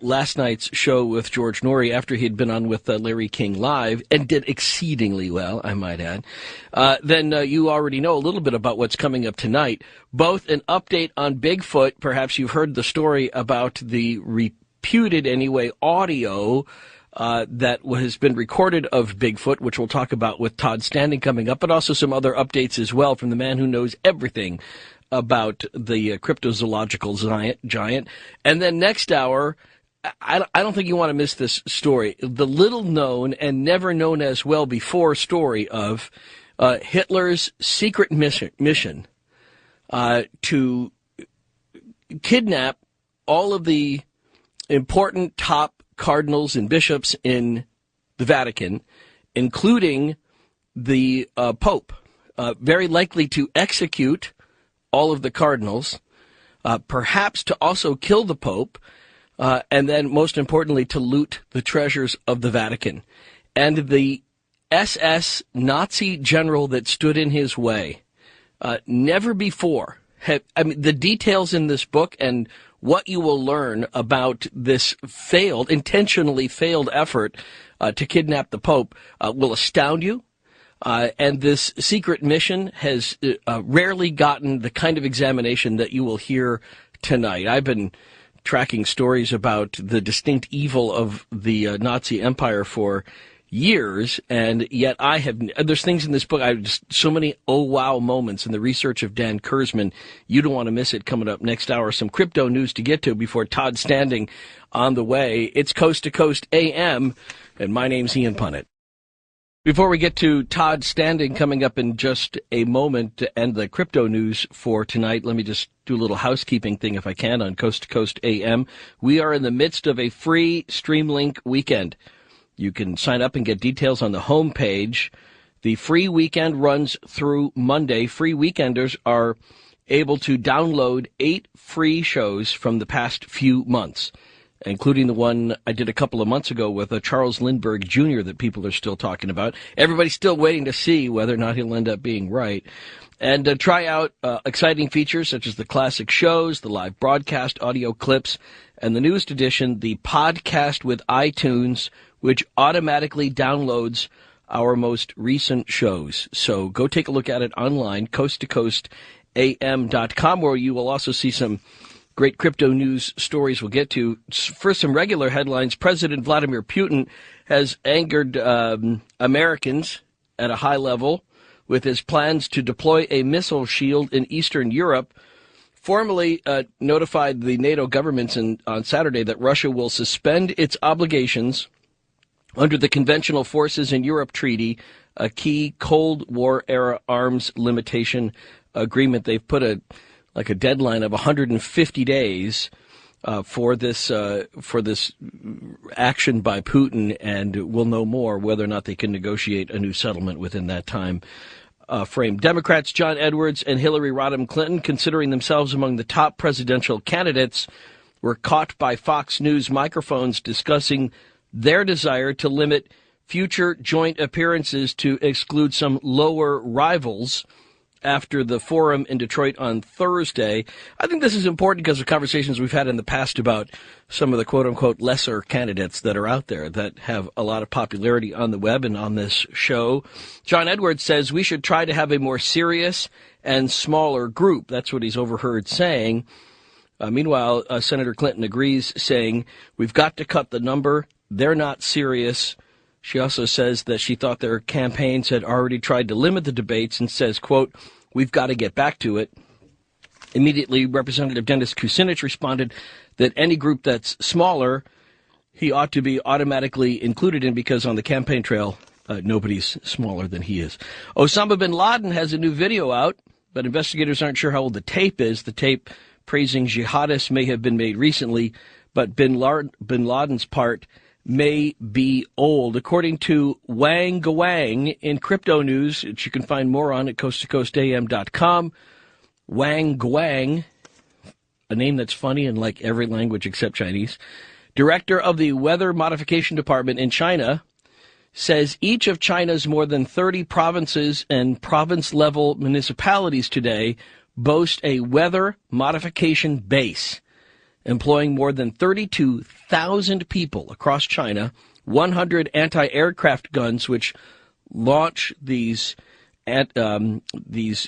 last night's show with George Norrie after he'd been on with Larry King Live and did exceedingly well, I might add, then you already know a little bit about what's coming up tonight. Both an update on Bigfoot. Perhaps you've heard the story about the reputed, anyway, audio that has been recorded of Bigfoot, which we'll talk about with Todd Standing coming up, but also some other updates as well from the man who knows everything about the cryptozoological giant. And then next hour, I don't think you want to miss this story. The little known and never known as well before story of Hitler's secret mission to kidnap all of the important top cardinals and bishops in the Vatican, including the Pope, very likely to execute all of the cardinals, perhaps to also kill the Pope, and then, most importantly, to loot the treasures of the Vatican. And the SS Nazi general that stood in his way, never before. The details in this book and what you will learn about this intentionally failed effort to kidnap the Pope will astound you. And this secret mission has rarely gotten the kind of examination that you will hear tonight. I've been tracking stories about the distinct evil of the Nazi Empire for years, and yet there's things in this book, so many oh wow moments in the research of Dan Kurzman. You don't want to miss it. Coming up next hour, some crypto news to get to before Todd Standing on the way. It's Coast to Coast AM, and my name's Ian Punnett. Before we get to Todd Standing coming up in just a moment to end the crypto news for tonight, let me just do a little housekeeping thing if I can on Coast to Coast AM. We are in the midst of a free Streamlink weekend. You can sign up and get details on the homepage. The free weekend runs through Monday. Free weekenders are able to download 8 free shows from the past few months, including the one I did a couple of months ago with Charles Lindbergh Jr. that people are still talking about. Everybody's still waiting to see whether or not he'll end up being right. And try out exciting features such as the classic shows, the live broadcast, audio clips, and the newest edition, the podcast with iTunes, which automatically downloads our most recent shows. So go take a look at it online, coasttocoastam.com, where you will also see some great crypto news stories we'll get to. For some regular headlines, President Vladimir Putin has angered Americans at a high level with his plans to deploy a missile shield in Eastern Europe. Formally notified the NATO governments on Saturday that Russia will suspend its obligations under the Conventional Forces in Europe Treaty, a key Cold War-era arms limitation agreement. They've put a deadline of 150 days for this action by Putin, and we'll know more whether or not they can negotiate a new settlement within that time frame. Democrats John Edwards and Hillary Rodham Clinton, considering themselves among the top presidential candidates, were caught by Fox News microphones discussing their desire to limit future joint appearances to exclude some lower rivals after the forum in Detroit on Thursday. I think this is important because of conversations we've had in the past about some of the quote-unquote lesser candidates that are out there that have a lot of popularity on the web and on this show. John Edwards says we should try to have a more serious and smaller group. That's what he's overheard saying. Meanwhile, Senator Clinton agrees, saying we've got to cut the number. They're not serious. She also says that she thought their campaigns had already tried to limit the debates and says, quote, we've got to get back to it. Immediately, Representative Dennis Kucinich responded that any group that's smaller, he ought to be automatically included in because on the campaign trail, nobody's smaller than he is. Osama bin Laden has a new video out, but investigators aren't sure how old the tape is. The tape praising jihadists may have been made recently, but bin Laden's part may be old. According to Wang Guang in crypto news, which you can find more on at coasttocoastam.com, Wang Guang, a name that's funny in like every language except Chinese, director of the Weather Modification Department in China, says each of China's more than 30 provinces and province-level municipalities today boast a weather modification base. employing more than 32,000 people across China, 100 anti-aircraft guns, which launch these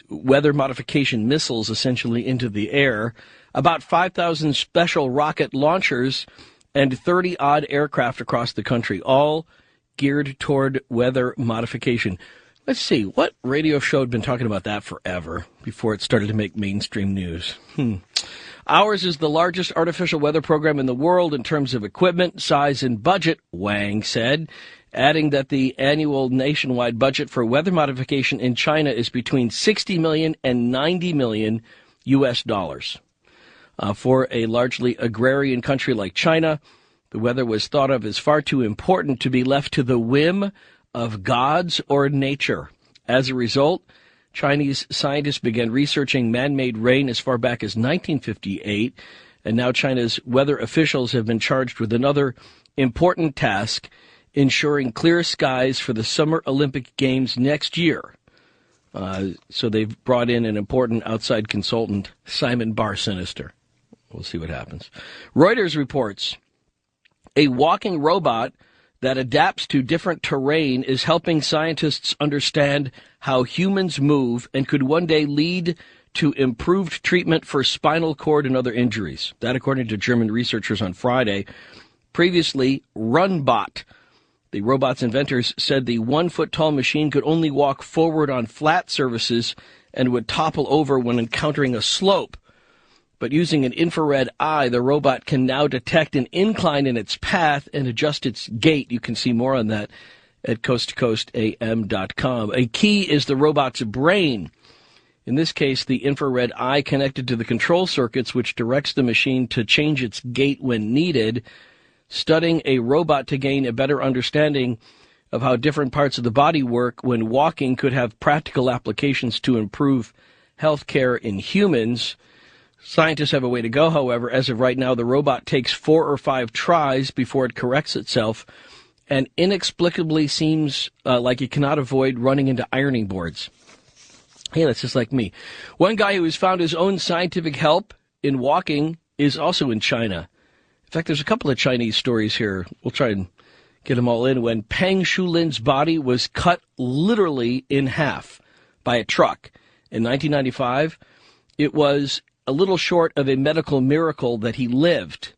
weather modification missiles essentially into the air, about 5,000 special rocket launchers, and 30-odd aircraft across the country, all geared toward weather modification. Let's see, what radio show had been talking about that forever before it started to make mainstream news? Ours is the largest artificial weather program in the world in terms of equipment, size, and budget, Wang said, adding that the annual nationwide budget for weather modification in China is between $60 million and $90 million U.S. dollars. For a largely agrarian country like China, the weather was thought of as far too important to be left to the whim of gods or nature. As a result, Chinese scientists began researching man-made rain as far back as 1958, and now China's weather officials have been charged with another important task, ensuring clear skies for the Summer Olympic Games next year. So they've brought in an important outside consultant, Simon Bar-Sinister. We'll see what happens. Reuters reports a walking robot that adapts to different terrain is helping scientists understand how humans move and could one day lead to improved treatment for spinal cord and other injuries. That, according to German researchers on Friday. Previously, Runbot, the robot's inventors, said the 1-foot-tall machine could only walk forward on flat surfaces and would topple over when encountering a slope. But using an infrared eye, the robot can now detect an incline in its path and adjust its gait. You can see more on that at coasttocoastam.com. A key is the robot's brain. In this case, the infrared eye connected to the control circuits, which directs the machine to change its gait when needed. Studying a robot to gain a better understanding of how different parts of the body work when walking could have practical applications to improve health care in humans. Scientists have a way to go, however. As of right now, the robot takes 4 or 5 tries before it corrects itself and inexplicably seems like it cannot avoid running into ironing boards. Hey, that's just like me. One guy who has found his own scientific help in walking is also in China. In fact, there's a couple of Chinese stories here. We'll try and get them all in. When Peng Shulin's body was cut literally in half by a truck in 1995, it was a little short of a medical miracle that he lived.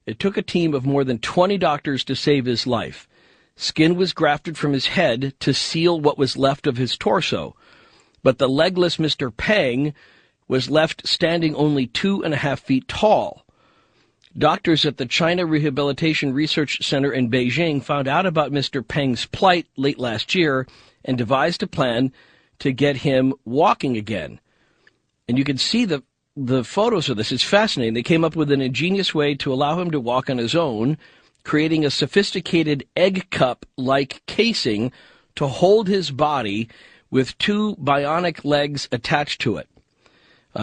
It took a team of more than 20 doctors to save his life. Skin was grafted from his head to seal what was left of his torso. But the legless Mr. Peng was left standing only 2.5 feet tall. Doctors at the China Rehabilitation Research Center in Beijing found out about Mr. Peng's plight late last year and devised a plan to get him walking again. And you can see the photos of this. It's fascinating. They came up with an ingenious way to allow him to walk on his own, creating a sophisticated egg cup-like casing to hold his body with 2 bionic legs attached to it.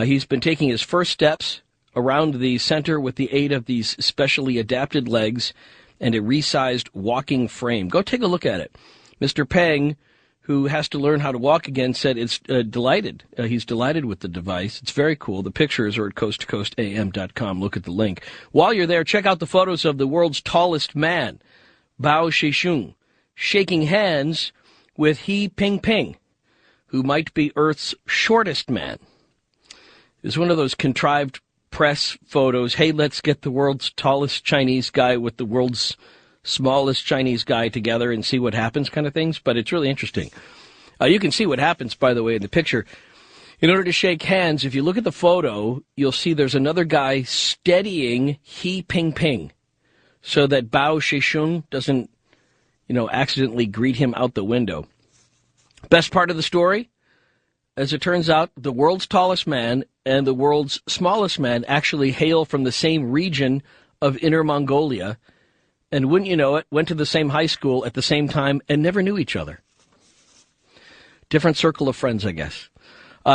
He's been taking his first steps around the center with the aid of these specially adapted legs and a resized walking frame. Go take a look at it. Mr. Peng, who has to learn how to walk again, said it's delighted. He's delighted with the device. It's very cool. The pictures are at coasttocoastam.com. Look at the link. While you're there, check out the photos of the world's tallest man, Bao Shishung, shaking hands with He Pingping, who might be Earth's shortest man. It's one of those contrived press photos. Hey, let's get the world's tallest Chinese guy with the world's smallest Chinese guy together and see what happens kind of things, but it's really interesting. You can see what happens, by the way, in the picture. In order to shake hands, if you look at the photo, you'll see there's another guy steadying He Pingping so that Bao Shishung doesn't, accidentally greet him out the window. Best part of the story? As it turns out, the world's tallest man and the world's smallest man actually hail from the same region of Inner Mongolia, and wouldn't you know it, went to the same high school at the same time and never knew each other. Different circle of friends, I guess.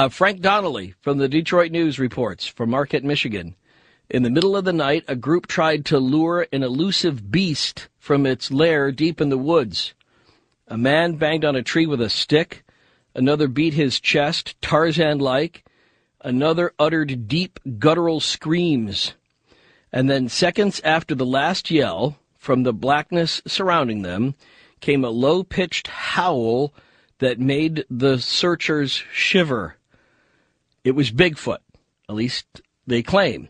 Frank Donnelly from the Detroit News reports from Marquette, Michigan. In the middle of the night, a group tried to lure an elusive beast from its lair deep in the woods. A man banged on a tree with a stick. Another beat his chest, Tarzan-like. Another uttered deep, guttural screams. And then seconds after the last yell, from the blackness surrounding them, came a low-pitched howl that made the searchers shiver. It was Bigfoot, at least they claim.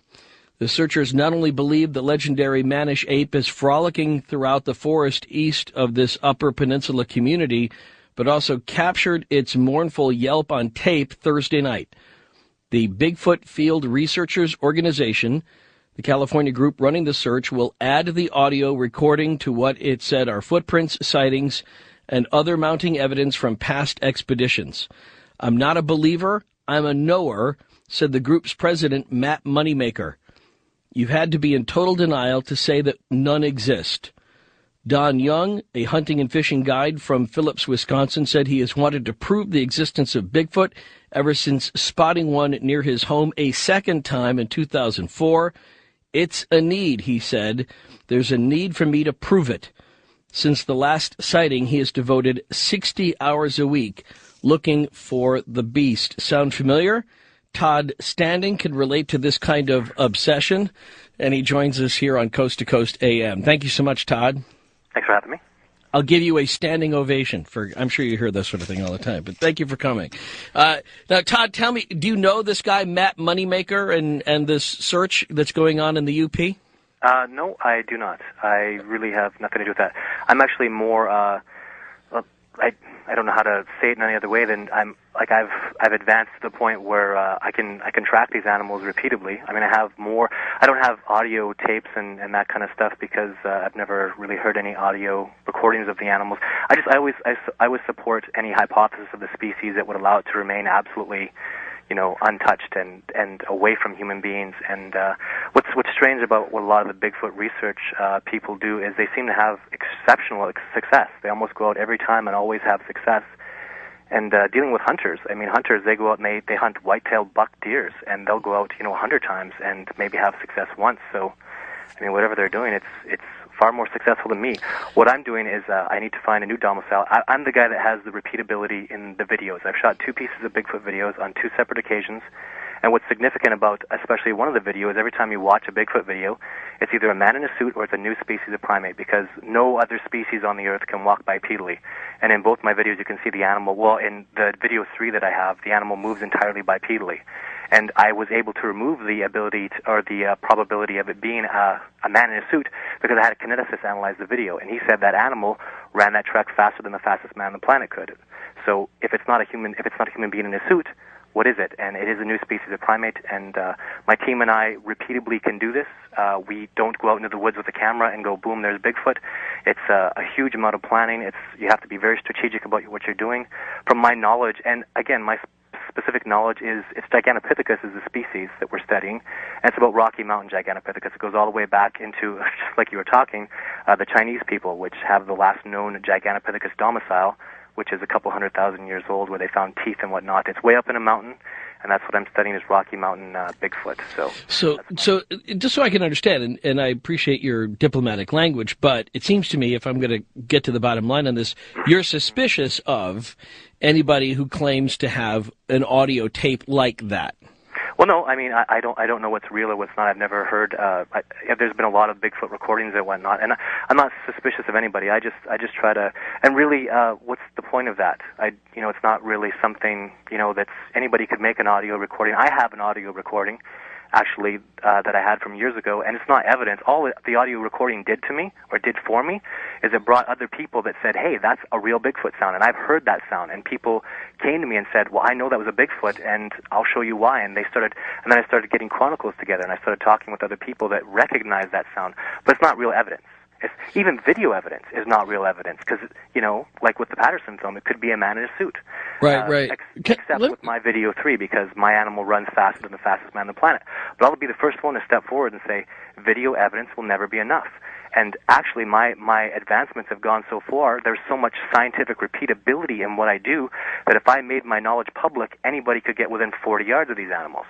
The searchers not only believe the legendary Manish ape is frolicking throughout the forest east of this Upper Peninsula community, but also captured its mournful yelp on tape Thursday night. The Bigfoot Field Researchers Organization, the California group running the search, will add the audio recording to what it said are footprints, sightings, and other mounting evidence from past expeditions. I'm not a believer, I'm a knower, said the group's president, Matt Moneymaker. You've had to be in total denial to say that none exist. Don Young, a hunting and fishing guide from Phillips, Wisconsin, said he has wanted to prove the existence of Bigfoot ever since spotting one near his home a second time in 2004. It's a need, he said. There's a need for me to prove it. Since the last sighting, he has devoted 60 hours a week looking for the beast. Sound familiar? Todd Standing can relate to this kind of obsession, and he joins us here on Coast to Coast AM. Thank you so much, Todd. Thanks for having me. I'll give you a standing ovation I'm sure you hear this sort of thing all the time, but thank you for coming. Now, Todd, tell me, do you know this guy, Matt Moneymaker, and this search that's going on in the UP? No, I do not. I really have nothing to do with that. I'm actually more, I don't know how to say it in any other way than I've advanced to the point where I can track these animals repeatedly. I mean, I don't have audio tapes and that kind of stuff because I've never really heard any audio recordings of the animals. I always support any hypothesis of the species that would allow it to remain absolutely, untouched and away from human beings. And what's strange about what a lot of the Bigfoot research people do is they seem to have exceptional success. They almost go out every time and always have success. And dealing with hunters, I mean, hunters, they go out and they hunt white-tailed buck deers, and they'll go out, 100 times and maybe have success once. So, I mean, whatever they're doing, it's far more successful than me. What I'm doing is I need to find a new domicile. I'm the guy that has the repeatability in the videos. I've shot 2 pieces of Bigfoot videos on 2 separate occasions. And what's significant about especially one of the videos, every time you watch a Bigfoot video, it's either a man in a suit or it's a new species of primate, because no other species on the earth can walk bipedally. And in both my videos, you can see the animal. Well, in the video 3 that I have, the animal moves entirely bipedally. And I was able to remove the ability or the probability of it being a man in a suit because I had a kineticist analyze the video, and he said that animal ran that trek faster than the fastest man on the planet could. So if it's not a human being in a suit, what is it? And it is a new species of primate, and my team and I repeatedly can do this. We don't go out into the woods with a camera and go, boom, there's Bigfoot. It's a huge amount of planning. You have to be very strategic about what you're doing. From my knowledge, and again, my specific knowledge is it's Gigantopithecus is the species that we're studying, and it's about Rocky Mountain Gigantopithecus. It goes all the way back into, just like you were talking, the Chinese people, which have the last known Gigantopithecus domicile, which is a couple 100,000 years old, where they found teeth and whatnot. It's way up in a mountain, and that's what I'm studying is Rocky Mountain Bigfoot. So just so I can understand, and I appreciate your diplomatic language, but it seems to me, if I'm going to get to the bottom line on this, you're suspicious of anybody who claims to have an audio tape like that. Well, no, I mean, I don't know what's real or what's not. I've never heard. There's been a lot of Bigfoot recordings and whatnot, and I'm not suspicious of anybody. I just try to. And really, what's the point of that? It's not really something that's anybody could make an audio recording. I have an audio recording, actually, that I had from years ago, and it's not evidence. All the audio recording did to me, or did for me, is it brought other people that said, hey, that's a real Bigfoot sound, and I've heard that sound, and people came to me and said, well, I know that was a Bigfoot, and I'll show you why, and then I started getting chronicles together, and I started talking with other people that recognized that sound, but it's not real evidence. Even video evidence is not real evidence because, like with the Patterson film, it could be a man in a suit. Right. Except with my video 3 because my animal runs faster than the fastest man on the planet. But I'll be the first one to step forward and say video evidence will never be enough. And actually, my advancements have gone so far, there's so much scientific repeatability in what I do that if I made my knowledge public, anybody could get within 40 yards of these animals.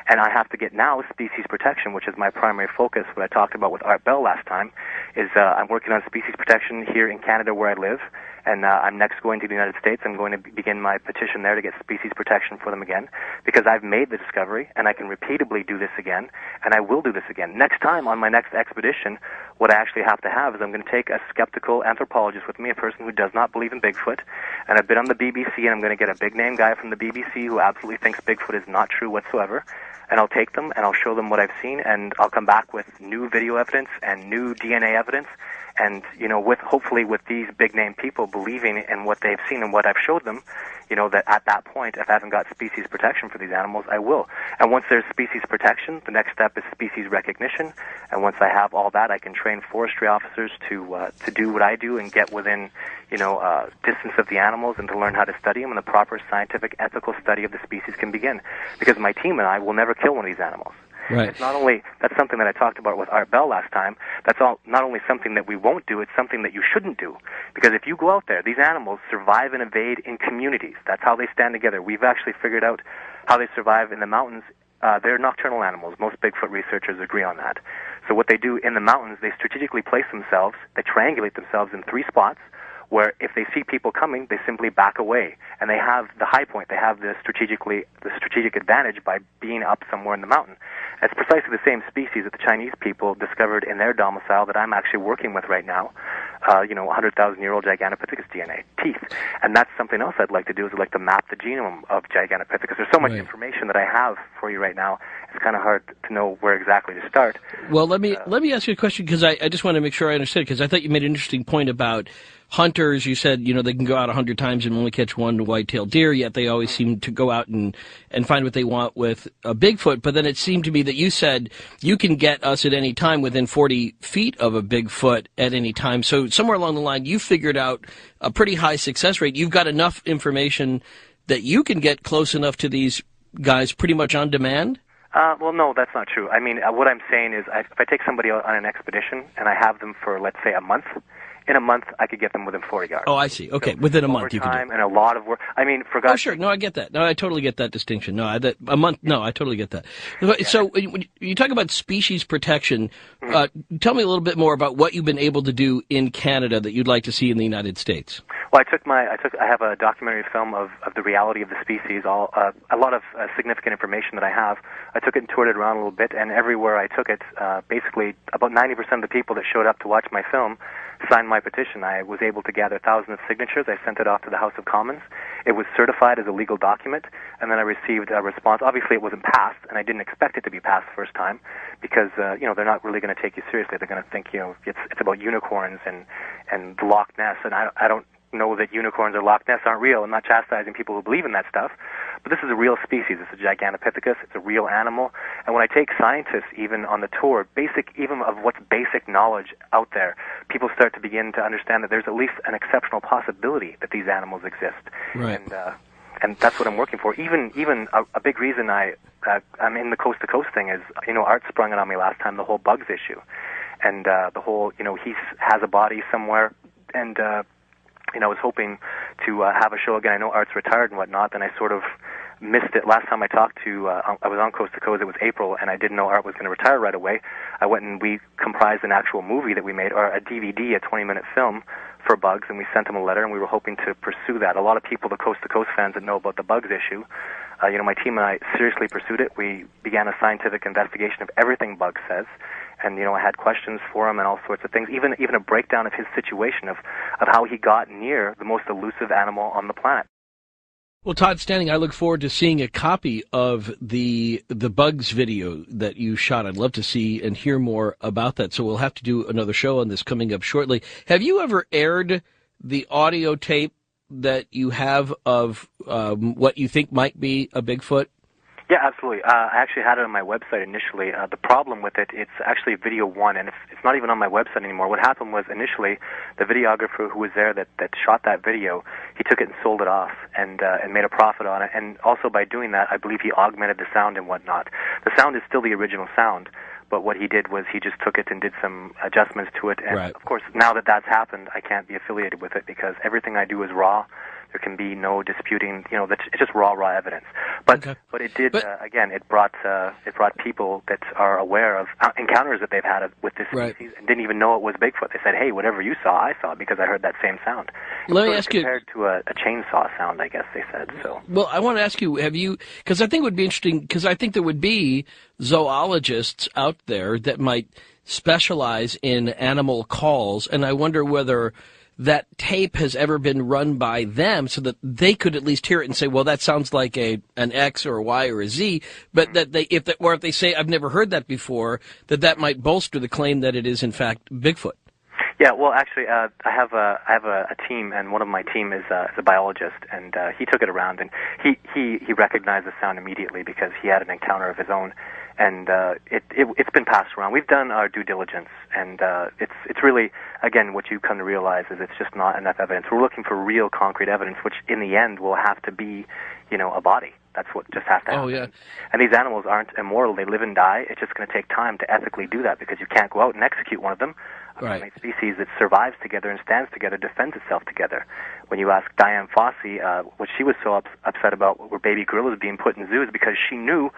And I have to get now species protection, which is my primary focus. What I talked about with Art Bell last time is I'm working on species protection here in Canada where I live, and I'm next going to the United States. I'm going to begin my petition there to get species protection for them again, because I've made the discovery, and I can repeatedly do this again, and I will do this again. Next time, on my next expedition, what I actually have to have is I'm going to take a skeptical anthropologist with me, a person who does not believe in Bigfoot, and I've been on the BBC, and I'm going to get a big-name guy from the BBC who absolutely thinks Bigfoot is not true whatsoever, and I'll take them, and I'll show them what I've seen, and I'll come back with new video evidence and new DNA evidence, and, you know, hopefully with these big-name people believing in what they've seen and what I've showed them, you know, that at that point, if I haven't got species protection for these animals, I will. And once there's species protection, the next step is species recognition, and once I have all that, I can train forestry officers to do what I do and get within, you know, distance of the animals and to learn how to study them, and the proper scientific, ethical study of the species can begin. Because my team and I will never kill one of these animals. Right. It's not only, that's something that I talked about with Art Bell last time, not only something that we won't do, it's something that you shouldn't do. Because if you go out there, these animals survive and evade in communities. That's how they stand together. We've actually figured out how they survive in the mountains. They're nocturnal animals. Most Bigfoot researchers agree on that. So what they do in the mountains, they strategically place themselves, they triangulate themselves in 3 spots, where if they see people coming, they simply back away, and they have the high point. They have the strategic advantage by being up somewhere in the mountain. It's precisely the same species that the Chinese people discovered in their domicile that I'm actually working with right now. 100,000-year-old Gigantopithecus DNA, teeth. And that's something else I'd like to do, is I'd like to map the genome of Gigantopithecus. There's so much information that I have for you right now, it's kind of hard to know where exactly to start. Well, let me ask you a question, because I just want to make sure I understood, because I thought you made an interesting point about hunters. You said, you know, they can go out 100 times and only catch one white-tailed deer, yet they always seem to go out and find what they want with a Bigfoot. But then it seemed to me that you said you can get us at any time within 40 feet of a Bigfoot at any time. So somewhere along the line, you figured out a pretty high success rate. You've got enough information that you can get close enough to these guys pretty much on demand? Well, no, that's not true. I mean, what I'm saying is if I take somebody out on an expedition and I have them for, let's say, a month, in a month, I could get them within 40 yards. Oh, I see. Okay, so within a month you can do it. And a lot of work. I mean, for God's sure. No, I get that. No, I totally get that distinction. No, a month. No, I totally get that. So when you talk about species protection, tell me a little bit more about what you've been able to do in Canada that you'd like to see in the United States. Well, I have a documentary film of the reality of the species, a lot of significant information that I have. I took it and toured it around a little bit, and everywhere I took it, basically about 90% of the people that showed up to watch my film signed my petition. I was able to gather thousands of signatures. I sent it off to the House of Commons. It was certified as a legal document, and then I received a response. Obviously, it wasn't passed, and I didn't expect it to be passed the first time, because they're not really going to take you seriously. They're going to think it's about unicorns and Loch Ness, and I don't know that unicorns or Loch Ness aren't real. I'm not chastising people who believe in that stuff, but this is a real species. It's a Gigantopithecus. It's a real animal. And when I take scientists even on the tour, even of what's basic knowledge out there, people start to begin to understand that there's at least an exceptional possibility that these animals exist. Right. And that's what I'm working for. Even a big reason I'm in the coast to coast thing is, Art sprung it on me last time, the whole bugs issue, and the whole, he has a body somewhere, and I was hoping to have a show again. I know Art's retired and whatnot, and I sort of missed it. Last time I talked to, I was on Coast to Coast, it was April, and I didn't know Art was going to retire right away. I went and we comprised an actual movie that we made, or a DVD, a 20-minute film for bugs, and we sent him a letter, and we were hoping to pursue that. A lot of people, the Coast to Coast fans that know about the bugs issue, my team and I seriously pursued it. We began a scientific investigation of everything Bug says, and I had questions for him and all sorts of things, even a breakdown of his situation, of how he got near the most elusive animal on the planet. Well, Todd Standing, I look forward to seeing a copy of the bugs video that you shot. I'd love to see and hear more about that, so we'll have to do another show on this coming up shortly. Have you ever aired the audio tape that you have of what you think might be a Bigfoot? Yeah, absolutely. I actually had it on my website initially. The problem with it's actually video one, and it's not even on my website anymore. What happened was initially the videographer who was there that shot that video, he took it and sold it off and made a profit on it. And also by doing that, I believe he augmented the sound and whatnot. The sound is still the original sound, but what he did was he just took it and did some adjustments to it. And right. Of course, now that that's happened, I can't be affiliated with it because everything I do is raw. There can be no disputing. That's it's just raw evidence. But it did again. It brought people that are aware of encounters that they've had with this species and didn't even know it was Bigfoot. They said, "Hey, whatever you saw, I saw because I heard that same sound." Let me ask you. Compared to a chainsaw sound, I guess they said so. Well, I want to ask you: have you? Because I think it would be interesting. Because I think there would be zoologists out there that might specialize in animal calls, and I wonder whether that tape has ever been run by them so that they could at least hear it and say, well, that sounds like an X or a Y or a Z, but that if they say, I've never heard that before, that might bolster the claim that it is in fact Bigfoot. Yeah, well, actually, I have a team, and one of my team is a biologist, and he took it around, and he recognized the sound immediately because he had an encounter of his own, and it's been passed around. We've done our due diligence, and it's really, again, what you come to realize is it's just not enough evidence. We're looking for real concrete evidence, which in the end will have to be, a body. That's what just has to happen. Oh, yeah. And these animals aren't immortal. They live and die. It's just going to take time to ethically do that because you can't go out and execute one of them. A primate species that survives together and stands together, defends itself together. When you ask Diane Fossey what she was so upset about were baby gorillas being put in zoos because she knew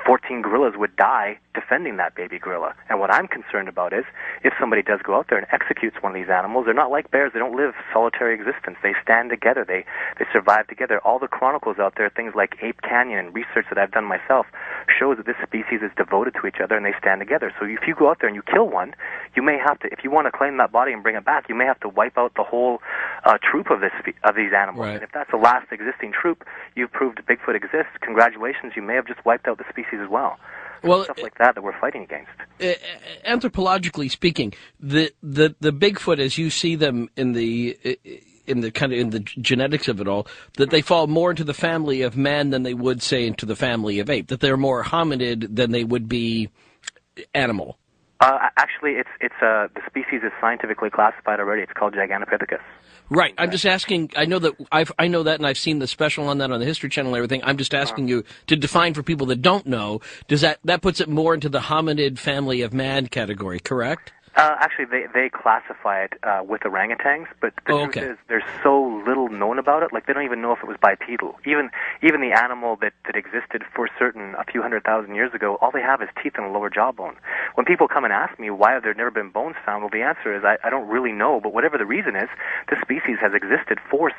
14 gorillas would die defending that baby gorilla. And what I'm concerned about is if somebody does go out there and executes one of these animals, they're not like bears. They don't live solitary existence. They stand together. They survive together. All the chronicles out there, things like Ape Canyon and research that I've done myself, shows that this species is devoted to each other and they stand together. So if you go out there and you kill one, you may have to, if you want to claim that body and bring it back, you may have to wipe out the whole troop of these animals. Right. And if that's the last existing troop, you've proved Bigfoot exists. Congratulations, you may have just wiped out the species as well. Well, stuff like that we're fighting against. Anthropologically speaking, the Bigfoot as you see them in the genetics of it all, that they fall more into the family of man than they would say into the family of ape. That they're more hominid than they would be animal. Actually, the species is scientifically classified already. It's called Gigantopithecus. Right. I'm just asking. I know that, and I've seen the special on that on the History Channel and everything. I'm just asking you to define for people that don't know. Does that puts it more into the hominid family of man category? Correct. Actually, they classify it with orangutans, but the truth is there's so little known about it. Like they don't even know if it was bipedal. Even the animal that existed for certain a few 100,000 years ago, all they have is teeth and a lower jawbone. When people come and ask me why have there never been bones found, well, the answer is I don't really know. But whatever the reason is, this species has existed for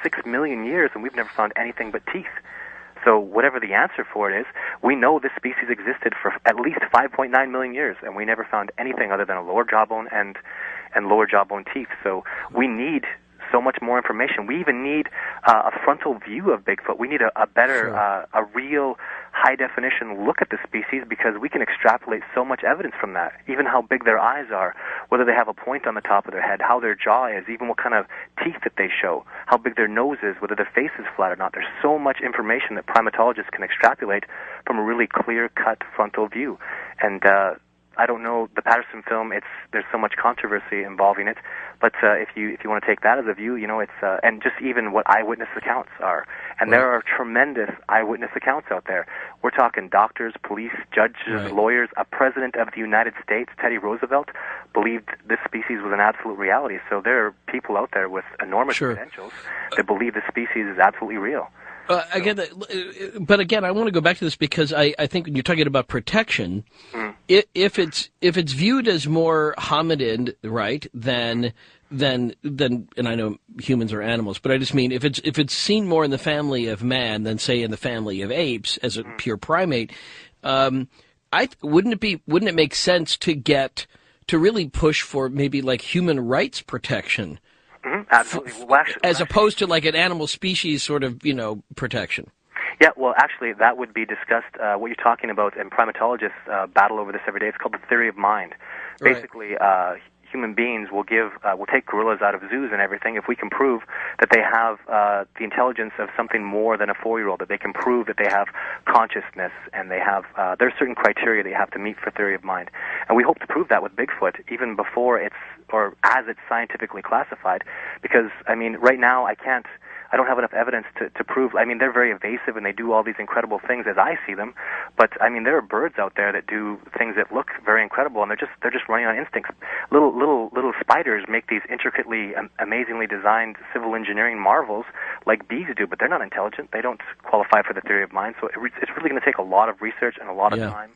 6 million years, and we've never found anything but teeth. So whatever the answer for it is, we know this species existed for at least 5.9 million years, and we never found anything other than a lower jawbone and lower jawbone teeth. So we need so much more information. We even need a frontal view of Bigfoot. We need a better, a real high-definition look at the species because we can extrapolate so much evidence from that, even how big their eyes are, whether they have a point on the top of their head, how their jaw is, even what kind of teeth that they show, how big their nose is, whether their face is flat or not. There's so much information that primatologists can extrapolate from a really clear-cut frontal view. And I don't know, the Patterson film, there's so much controversy involving it, but if you want to take that as a view, it's and just even what eyewitness accounts are. And there are tremendous eyewitness accounts out there. We're talking doctors, police, judges, lawyers. A president of the United States, Teddy Roosevelt, believed this species was an absolute reality. So there are people out there with enormous credentials that believe this species is absolutely real. I get that, but again, I want to go back to this because I think when you're talking about protection, if it's viewed as more hominid, right, than and I know humans are animals, but I just mean if it's seen more in the family of man than say in the family of apes as a pure primate, wouldn't it make sense to really push for maybe like human rights protection? Absolutely. Well, as opposed to like an animal species sort of, protection. Yeah, well, actually, that would be discussed. What you're talking about, and primatologists battle over this every day. It's called the theory of mind. Right. Basically, human beings will take gorillas out of zoos and everything if we can prove that they have the intelligence of something more than a 4-year-old, that they can prove that they have consciousness and they have there's certain criteria they have to meet for theory of mind. And we hope to prove that with Bigfoot even before as it's scientifically classified, because right now I don't have enough evidence to prove. They're very evasive and they do all these incredible things as I see them, but there are birds out there that do things that look very incredible, and they're just running on instincts. Little spiders make these intricately, amazingly designed civil engineering marvels like bees do, but they're not intelligent. They don't qualify for the theory of mind. So it's really going to take a lot of research and a lot of time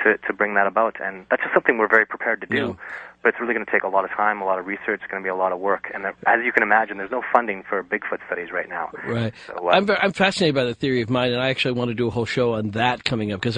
to bring that about. And that's just something we're very prepared to do. But it's really going to take a lot of time, a lot of research. It's going to be a lot of work. And as you can imagine, there's no funding for Bigfoot studies right now. Right. So, I'm fascinated by the theory of mind, and I actually want to do a whole show on that coming up, because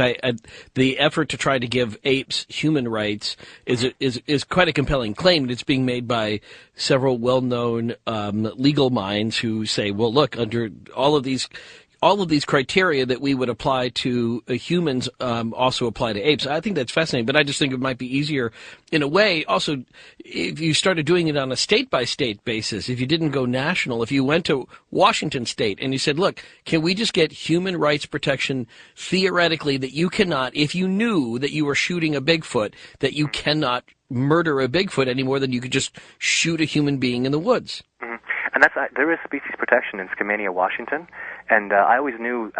the effort to try to give apes human rights is quite a compelling claim, and it's being made by several well-known legal minds who say, well, look, under all of these criteria that we would apply to humans also apply to apes. I think that's fascinating, but I just think it might be easier in a way. Also, if you started doing it on a state-by-state basis, if you didn't go national, if you went to Washington State and you said, look, can we just get human rights protection theoretically that you cannot, if you knew that you were shooting a Bigfoot, that you cannot murder a Bigfoot any more than you could just shoot a human being in the woods? Mm-hmm. And there is species protection in Skamania, Washington, and I always knew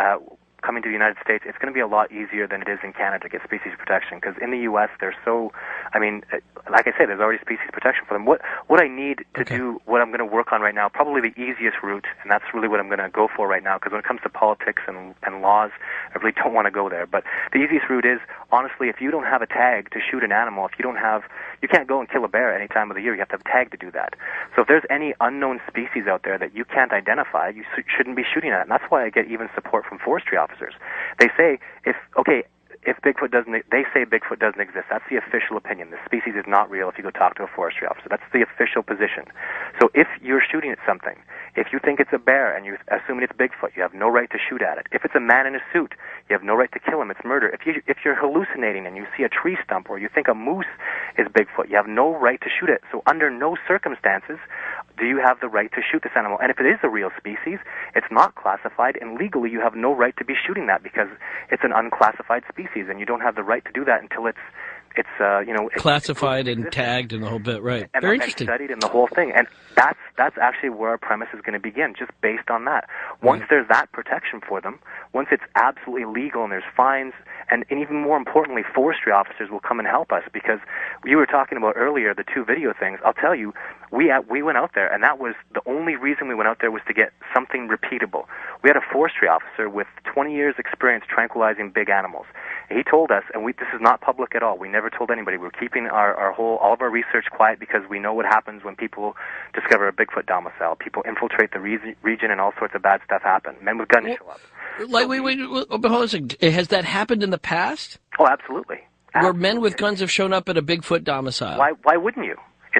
coming to the United States, it's going to be a lot easier than it is in Canada to get species protection, because in the U.S. they're so, like I say, there's already species protection for them. What I need to do, what I'm going to work on right now, probably the easiest route, and that's really what I'm going to go for right now, because when it comes to politics and laws, I really don't want to go there. But the easiest route is, honestly, if you don't have a tag to shoot an animal, if you don't have, you can't go and kill a bear any time of the year. You have to have a tag to do that. So if there's any unknown species out there that you can't identify, you shouldn't be shooting at it. And that's why I get even support from forestry officers. They say, if Bigfoot doesn't, they say Bigfoot doesn't exist. That's the official opinion. The species is not real if you go talk to a forestry officer. That's the official position. So if you're shooting at something, if you think it's a bear and you're assuming it's Bigfoot, you have no right to shoot at it. If it's a man in a suit, you have no right to kill him. It's murder. If you're hallucinating and you see a tree stump or you think a moose is Bigfoot, you have no right to shoot it. So under no circumstances do you have the right to shoot this animal. And if it is a real species, it's not classified, and legally you have no right to be shooting that because it's an unclassified species, and you don't have the right to do that until it's classified and tagged and the whole bit, right? And, very interesting. And studied in the whole thing, and that's actually where our premise is going to begin, just based on that. Once there's that protection for them, once it's absolutely legal and there's fines, and even more importantly, forestry officers will come and help us, because you were talking about earlier the 2 video things. I'll tell you, we went out there, and that was the only reason we went out there, was to get something repeatable. We had a forestry officer with 20 years experience tranquilizing big animals. He told us, and this is not public at all, we never told anybody. We're keeping all of our research quiet, because we know what happens when people discover a Bigfoot domicile. People infiltrate the region, and all sorts of bad stuff happen. Men with guns show up. Wait, hold on a second. Has that happened in the past? Oh, absolutely. Where men with guns have shown up at a Bigfoot domicile? Why wouldn't you?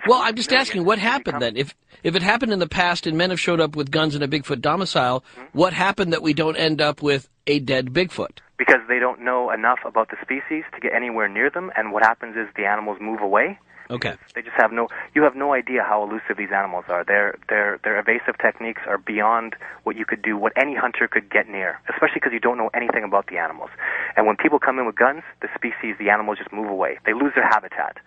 I'm just asking, what happened then? If it happened in the past and men have showed up with guns in a Bigfoot domicile, what happened that we don't end up with a dead Bigfoot? Because they don't know enough about the species to get anywhere near them, and what happens is the animals move away. Okay. They just have you have no idea how elusive these animals are. Their evasive techniques are beyond what you could do, what any hunter could get near, especially because you don't know anything about the animals. And when people come in with guns, the animals just move away. They lose their habitat.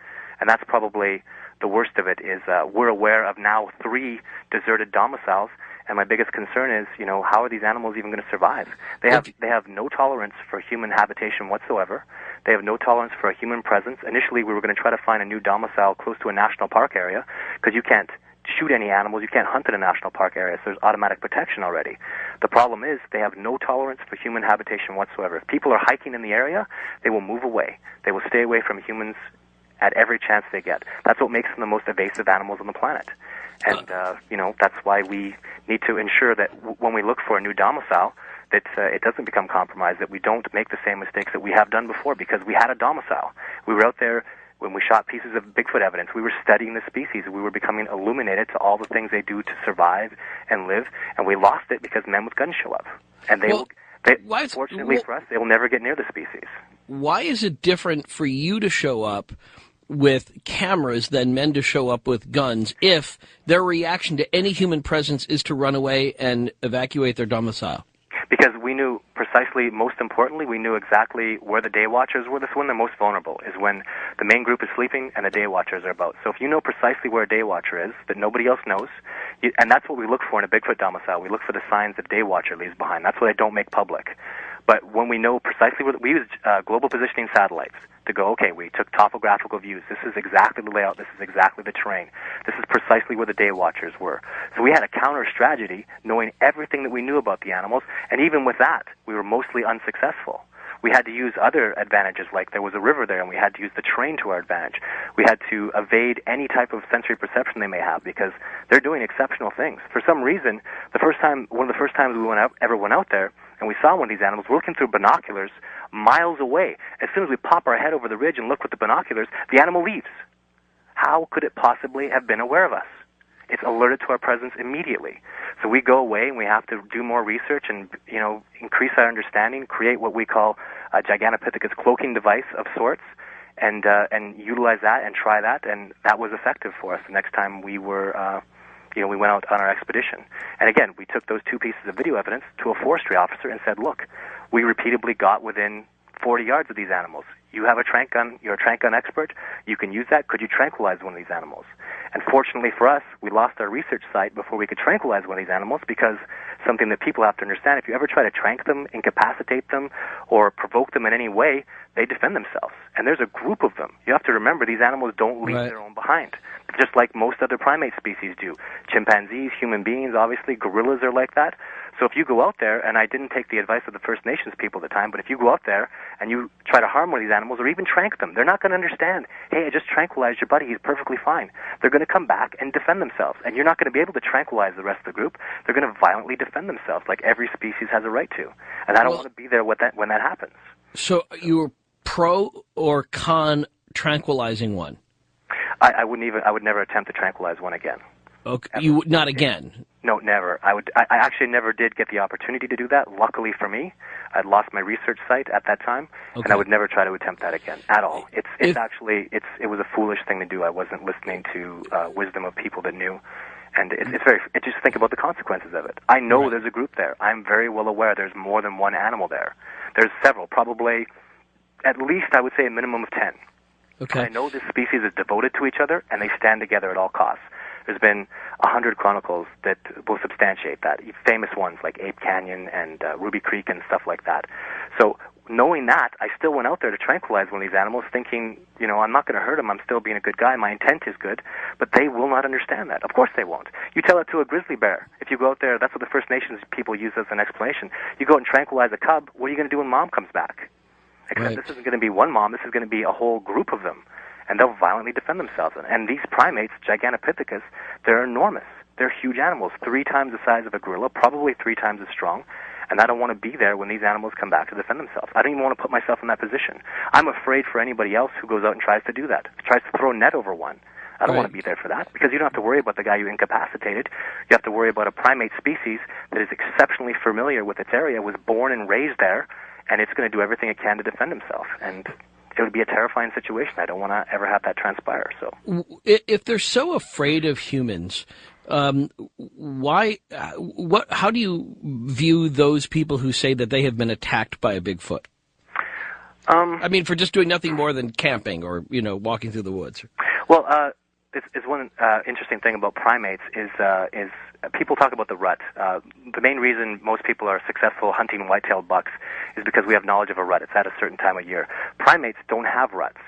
And that's probably the worst of it, is we're aware of now 3 deserted domiciles, and my biggest concern is, how are these animals even going to survive? They have no tolerance for human habitation whatsoever. They have no tolerance for a human presence. Initially, we were going to try to find a new domicile close to a national park area, because you can't shoot any animals, you can't hunt in a national park area, so there's automatic protection already. The problem is they have no tolerance for human habitation whatsoever. If people are hiking in the area, they will move away. They will stay away from humans at every chance they get. That's what makes them the most evasive animals on the planet. And, that's why we need to ensure that when we look for a new domicile, that it doesn't become compromised, that we don't make the same mistakes that we have done before, because we had a domicile. We were out there when we shot pieces of Bigfoot evidence. We were studying the species. We were becoming illuminated to all the things they do to survive and live, and we lost it because men with guns show up. And fortunately for us, they will never get near the species. Why is it different for you to show up with cameras than men to show up with guns if their reaction to any human presence is to run away and evacuate their domicile? Because we knew precisely, most importantly, we knew exactly where the day watchers were. This is when they're most vulnerable, is when the main group is sleeping and the day watchers are about. So if you know precisely where a day watcher is that nobody else knows, and that's what we look for in a Bigfoot domicile. We look for the signs that a day watcher leaves behind. That's what I don't make public. But when we know precisely where we use global positioning satellites to go, okay, we took topographical views. This is exactly the layout. This is exactly the terrain. This is precisely where the day watchers were. So we had a counter strategy, knowing everything that we knew about the animals, and even with that, we were mostly unsuccessful. We had to use other advantages, like there was a river there, and we had to use the terrain to our advantage. We had to evade any type of sensory perception they may have, because they're doing exceptional things. For some reason, one of the first times we ever went out there, and we saw one of these animals, we're looking through binoculars miles away. As soon as we pop our head over the ridge and look with the binoculars, the animal leaves. How could it possibly have been aware of us? It's alerted to our presence immediately. So we go away and we have to do more research and, increase our understanding, create what we call a Gigantopithecus cloaking device of sorts, and utilize that and try that, and that was effective for us the next time we were, we went out on our expedition. And again, we took those 2 pieces of video evidence to a forestry officer and said, look, we repeatedly got within 40 yards of these animals. You have a tranq gun, you're a tranq gun expert, you can use that. Could you tranquilize one of these animals? And fortunately for us, we lost our research site before we could tranquilize one of these animals, because something that people have to understand, if you ever try to tranq them, incapacitate them, or provoke them in any way, they defend themselves. And there's a group of them. You have to remember, these animals don't leave their own behind, just like most other primate species do. Chimpanzees, human beings, obviously, gorillas are like that. So if you go out there, and I didn't take the advice of the First Nations people at the time, but if you go out there and you try to harm one of these animals or even tranq them, they're not going to understand, hey, I just tranquilized your buddy, he's perfectly fine. They're going to come back and defend themselves, and you're not going to be able to tranquilize the rest of the group. They're going to violently defend themselves, like every species has a right to. And I don't want to be there when that happens. So you were pro or con tranquilizing one? I would never attempt to tranquilize one again. Okay, you not again? No, never. I actually never did get the opportunity to do that. Luckily for me, I'd lost my research site at that time, and I would never try to attempt that again at all. It was a foolish thing to do. I wasn't listening to wisdom of people that knew, and just think about the consequences of it. I know there's a group there. I'm very well aware there's more than one animal there. There's several, probably at least I would say a minimum of 10. Okay. I know this species is devoted to each other, and they stand together at all costs. There's been 100 chronicles that will substantiate that, famous ones like Ape Canyon and Ruby Creek and stuff like that. So knowing that, I still went out there to tranquilize one of these animals, thinking, I'm not going to hurt them, I'm still being a good guy, my intent is good, but they will not understand that. Of course they won't. You tell it to a grizzly bear. If you go out there, that's what the First Nations people use as an explanation. You go out and tranquilize a cub, what are you going to do when mom comes back? Except this isn't going to be one mom, this is going to be a whole group of them. And they'll violently defend themselves. And these primates, Gigantopithecus, they're enormous. They're huge animals, 3 times the size of a gorilla, probably 3 times as strong. And I don't want to be there when these animals come back to defend themselves. I don't even want to put myself in that position. I'm afraid for anybody else who goes out and tries to do that, tries to throw a net over one. I don't want to be there for that, because you don't have to worry about the guy you incapacitated. You have to worry about a primate species that is exceptionally familiar with its area, was born and raised there, and it's going to do everything it can to defend himself. And it would be a terrifying situation. I don't want to ever have that transpire. So, if they're so afraid of humans, why? How do you view those people who say that they have been attacked by a Bigfoot? I mean, for just doing nothing more than camping or walking through the woods. Well, it's one interesting thing about primates is people talk about the rut. The main reason most people are successful hunting white-tailed bucks is because we have knowledge of a rut. It's at a certain time of year. Primates don't have ruts.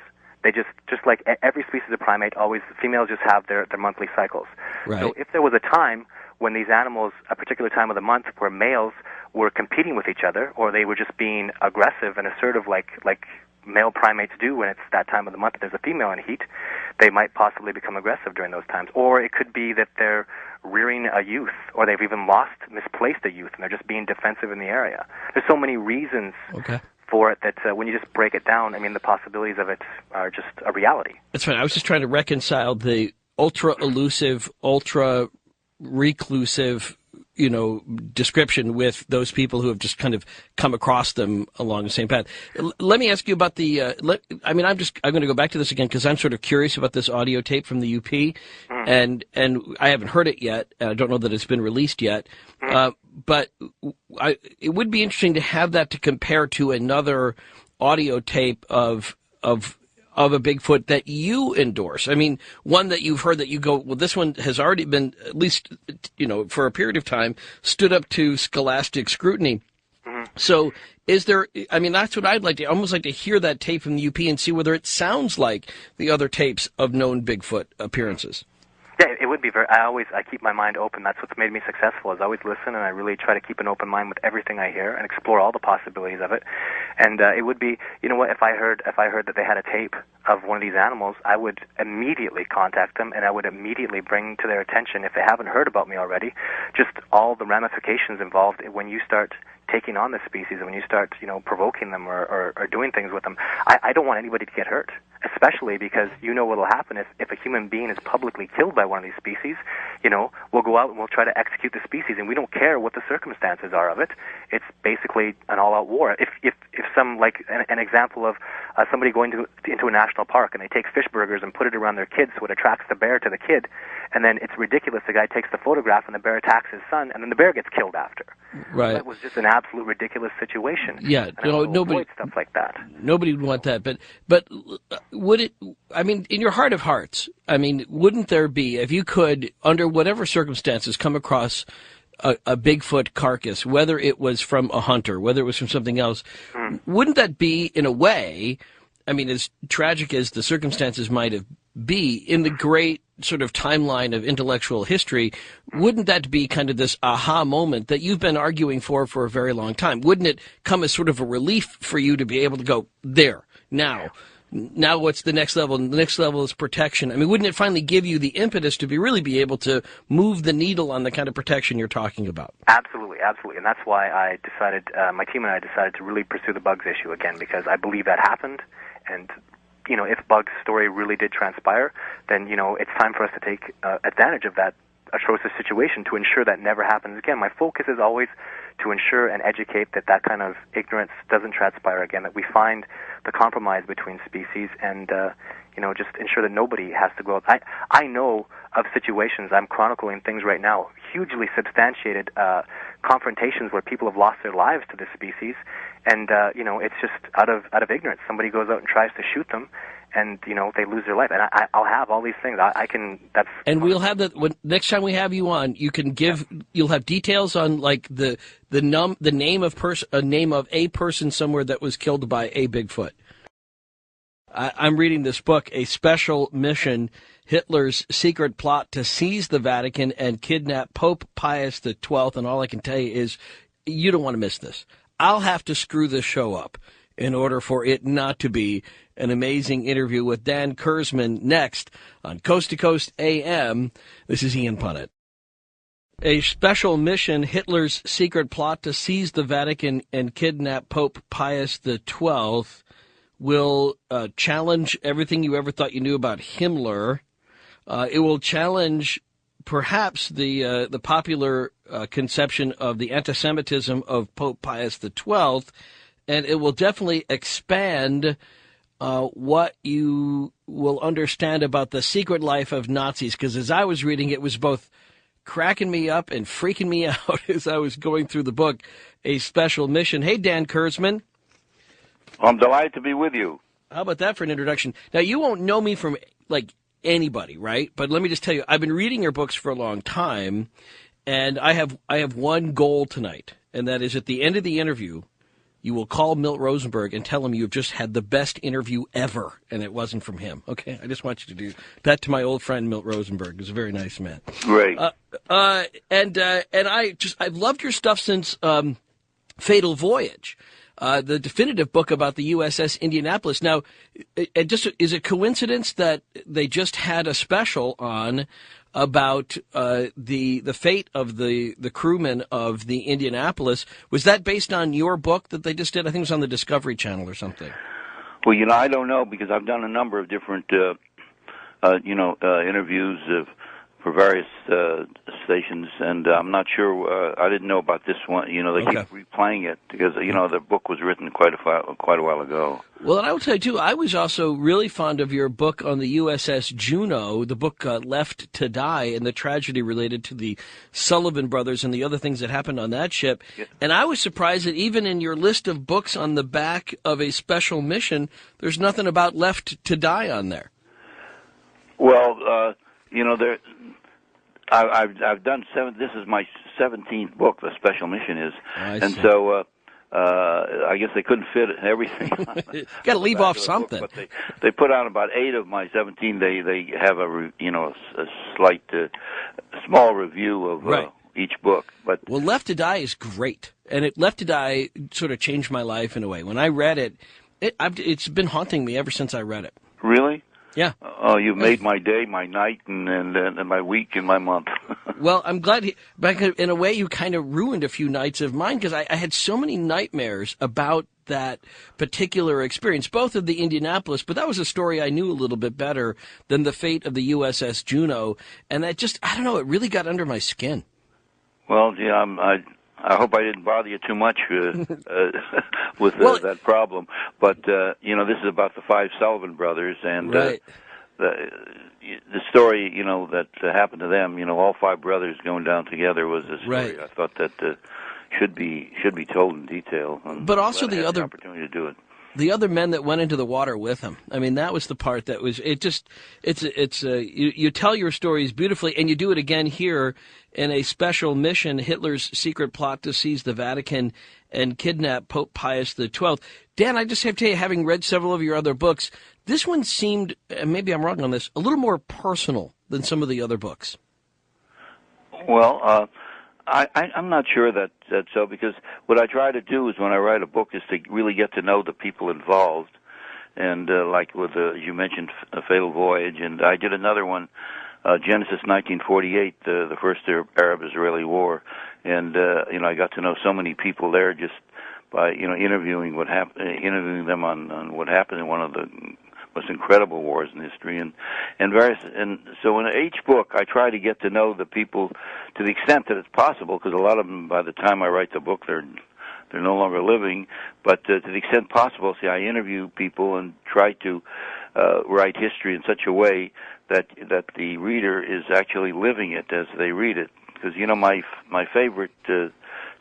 They just like every species of primate, always females just have their monthly cycles. Right. So if there was a time when these animals, a particular time of the month, where males were competing with each other, or they were just being aggressive and assertive like male primates do when it's that time of the month, there's a female in heat, they might possibly become aggressive during those times. Or it could be that they're rearing a youth, or they've even misplaced a youth, and they're just being defensive in the area. There's so many reasons for it that when you just break it down, I mean, the possibilities of it are just a reality. That's right. I was just trying to reconcile the ultra-elusive, ultra-reclusive description with those people who have just kind of come across them along the same path. Let me ask you about the, I'm going to go back to this again because I'm sort of curious about this audio tape from the UP, and I haven't heard it yet. I don't know that it's been released yet, but it would be interesting to have that to compare to another audio tape of a Bigfoot that you endorse. I mean, one that you've heard that you go, well, this one has already been, at least, for a period of time, stood up to scholastic scrutiny. So Is there, I mean, that's what I'd like to, almost like to hear that tape from the UP and see whether it sounds like the other tapes of known Bigfoot appearances. Yeah, it would be very. I keep my mind open. That's what's made me successful. Is I always listen, and I really try to keep an open mind with everything I hear and explore all the possibilities of it. And it would be, you know what? If I heard that they had a tape of one of these animals, I would immediately contact them, and I would immediately bring to their attention, if they haven't heard about me already, just all the ramifications involved when you start taking on the species and when you start, provoking them or doing things with them. I don't want anybody to get hurt, especially because you know what will happen if a human being is publicly killed by one of these species. We'll go out and we'll try to execute the species, and we don't care what the circumstances are of it. It's basically an all-out war. If some, like an example of somebody going into a national park and they take fish burgers and put it around their kids so it attracts the bear to the kid, and then it's ridiculous. The guy takes the photograph and the bear attacks his son, and then the bear gets killed after. Right. That was just an absolute ridiculous situation. Yeah, nobody stuff like that. Nobody would want that. But would it? I mean, in your heart of hearts, I mean, wouldn't there be, if you could, under whatever circumstances, come across a Bigfoot carcass, whether it was from a hunter, whether it was from something else, wouldn't that be, in a way, I mean, as tragic as the circumstances might have be, in the great sort of timeline of intellectual history, wouldn't that be kind of this aha moment that you've been arguing for a very long time? Wouldn't it come as sort of a relief for you to be able to go, there, now what's the next level? The next level is protection. I mean, wouldn't it finally give you the impetus to really be able to move the needle on the kind of protection you're talking about? Absolutely. And that's why I decided, my team and I decided to really pursue the bugs issue again, because I believe that happened. And, if Bug's story really did transpire, then, it's time for us to take advantage of that atrocious situation to ensure that never happens again. My focus is always to ensure and educate that kind of ignorance doesn't transpire again, that we find the compromise between species and, just ensure that nobody has to go out. I know of situations, I'm chronicling things right now, hugely substantiated confrontations where people have lost their lives to this species, and, it's just out of ignorance. Somebody goes out and tries to shoot them, and, they lose their life. And I'll have all these things. And we'll have that, next time we have you on, you can you'll have details on, like, the name of a person somewhere that was killed by a Bigfoot. I'm reading this book, A Special Mission, Hitler's Secret Plot to Seize the Vatican and Kidnap Pope Pius XII, and all I can tell you is you don't want to miss this. I'll have to screw this show up in order for it not to be an amazing interview with Dan Kurzman next on Coast to Coast AM. This is Ian Punnett. A Special Mission, Hitler's Secret Plot to Seize the Vatican and Kidnap Pope Pius XII will challenge everything you ever thought you knew about Himmler. It will challenge perhaps the popular conception of the anti-Semitism of Pope Pius XII, and it will definitely expand what you will understand about the secret life of Nazis, because as I was reading, it was both cracking me up and freaking me out as I was going through the book, A Special Mission. Hey, Dan Kurzman. I'm delighted to be with you. How about that for an introduction? Now, you won't know me from, like, anybody, right? But let me just tell you, I've been reading your books for a long time, and I have one goal tonight, and that is at the end of the interview, you will call Milt Rosenberg and tell him you've just had the best interview ever, and it wasn't from him. Okay? I just want you to do that to my old friend Milt Rosenberg. He's a very nice man. Great. And I've loved your stuff since Fatal Voyage. The definitive book about the USS Indianapolis. Now, is it coincidence that they just had a special on about the fate of the crewmen of the Indianapolis? Was that based on your book that they just did? I think it was on the Discovery Channel or something. Well, I don't know, because I've done a number of different, interviews for various stations, and I'm not sure. I didn't know about this one. They keep replaying it because the book was written quite a while ago. Well, and I will tell you too, I was also really fond of your book on the USS Juno, the book Left to Die, and the tragedy related to the Sullivan brothers and the other things that happened on that ship. Yes. And I was surprised that even in your list of books on the back of A Special Mission, there's nothing about Left to Die on there. Well, I've done this is my 17th book. The Special Mission is, I and see. so I guess they couldn't fit everything. Got to leave off something. Book, but they put out about 8 of my 17. They have a slight small review of each book. But well, Left to Die is great, and Left to Die sort of changed my life in a way. When I read it, it's been haunting me ever since I read it. Really? Yeah. Oh, you've made my day, my night, and my week, and my month. Well, I'm glad. In a way, you kind of ruined a few nights of mine because I had so many nightmares about that particular experience, both of the Indianapolis, but that was a story I knew a little bit better than the fate of the USS Juneau, and that just, I don't know, it really got under my skin. Well, yeah, I hope I didn't bother you too much with that problem. But, this is about the 5 Sullivan brothers, and the story, that happened to them, all 5 brothers going down together was a story. I thought that should be told in detail. But also the opportunity to do it. The other men that went into the water with him. I mean, that was the part that was, you tell your stories beautifully, and you do it again here in a special mission, Hitler's secret plot to seize the Vatican and kidnap Pope Pius XII. Dan, I just have to tell you, having read several of your other books, this one seemed, and maybe I'm wrong on this, a little more personal than some of the other books. Well, I'm not sure that's so, because what I try to do is when I write a book is to really get to know the people involved. And like with, you mentioned, A Fatal Voyage, and I did another one, Genesis 1948, the first Arab-Israeli war. And, I got to know so many people there just by, interviewing them on what happened in one of the most incredible wars in history, and so in each book I try to get to know the people to the extent that it's possible, because a lot of them, by the time I write the book, they're no longer living, but to the extent possible, I interview people and try to write history in such a way that the reader is actually living it as they read it. Because my favorite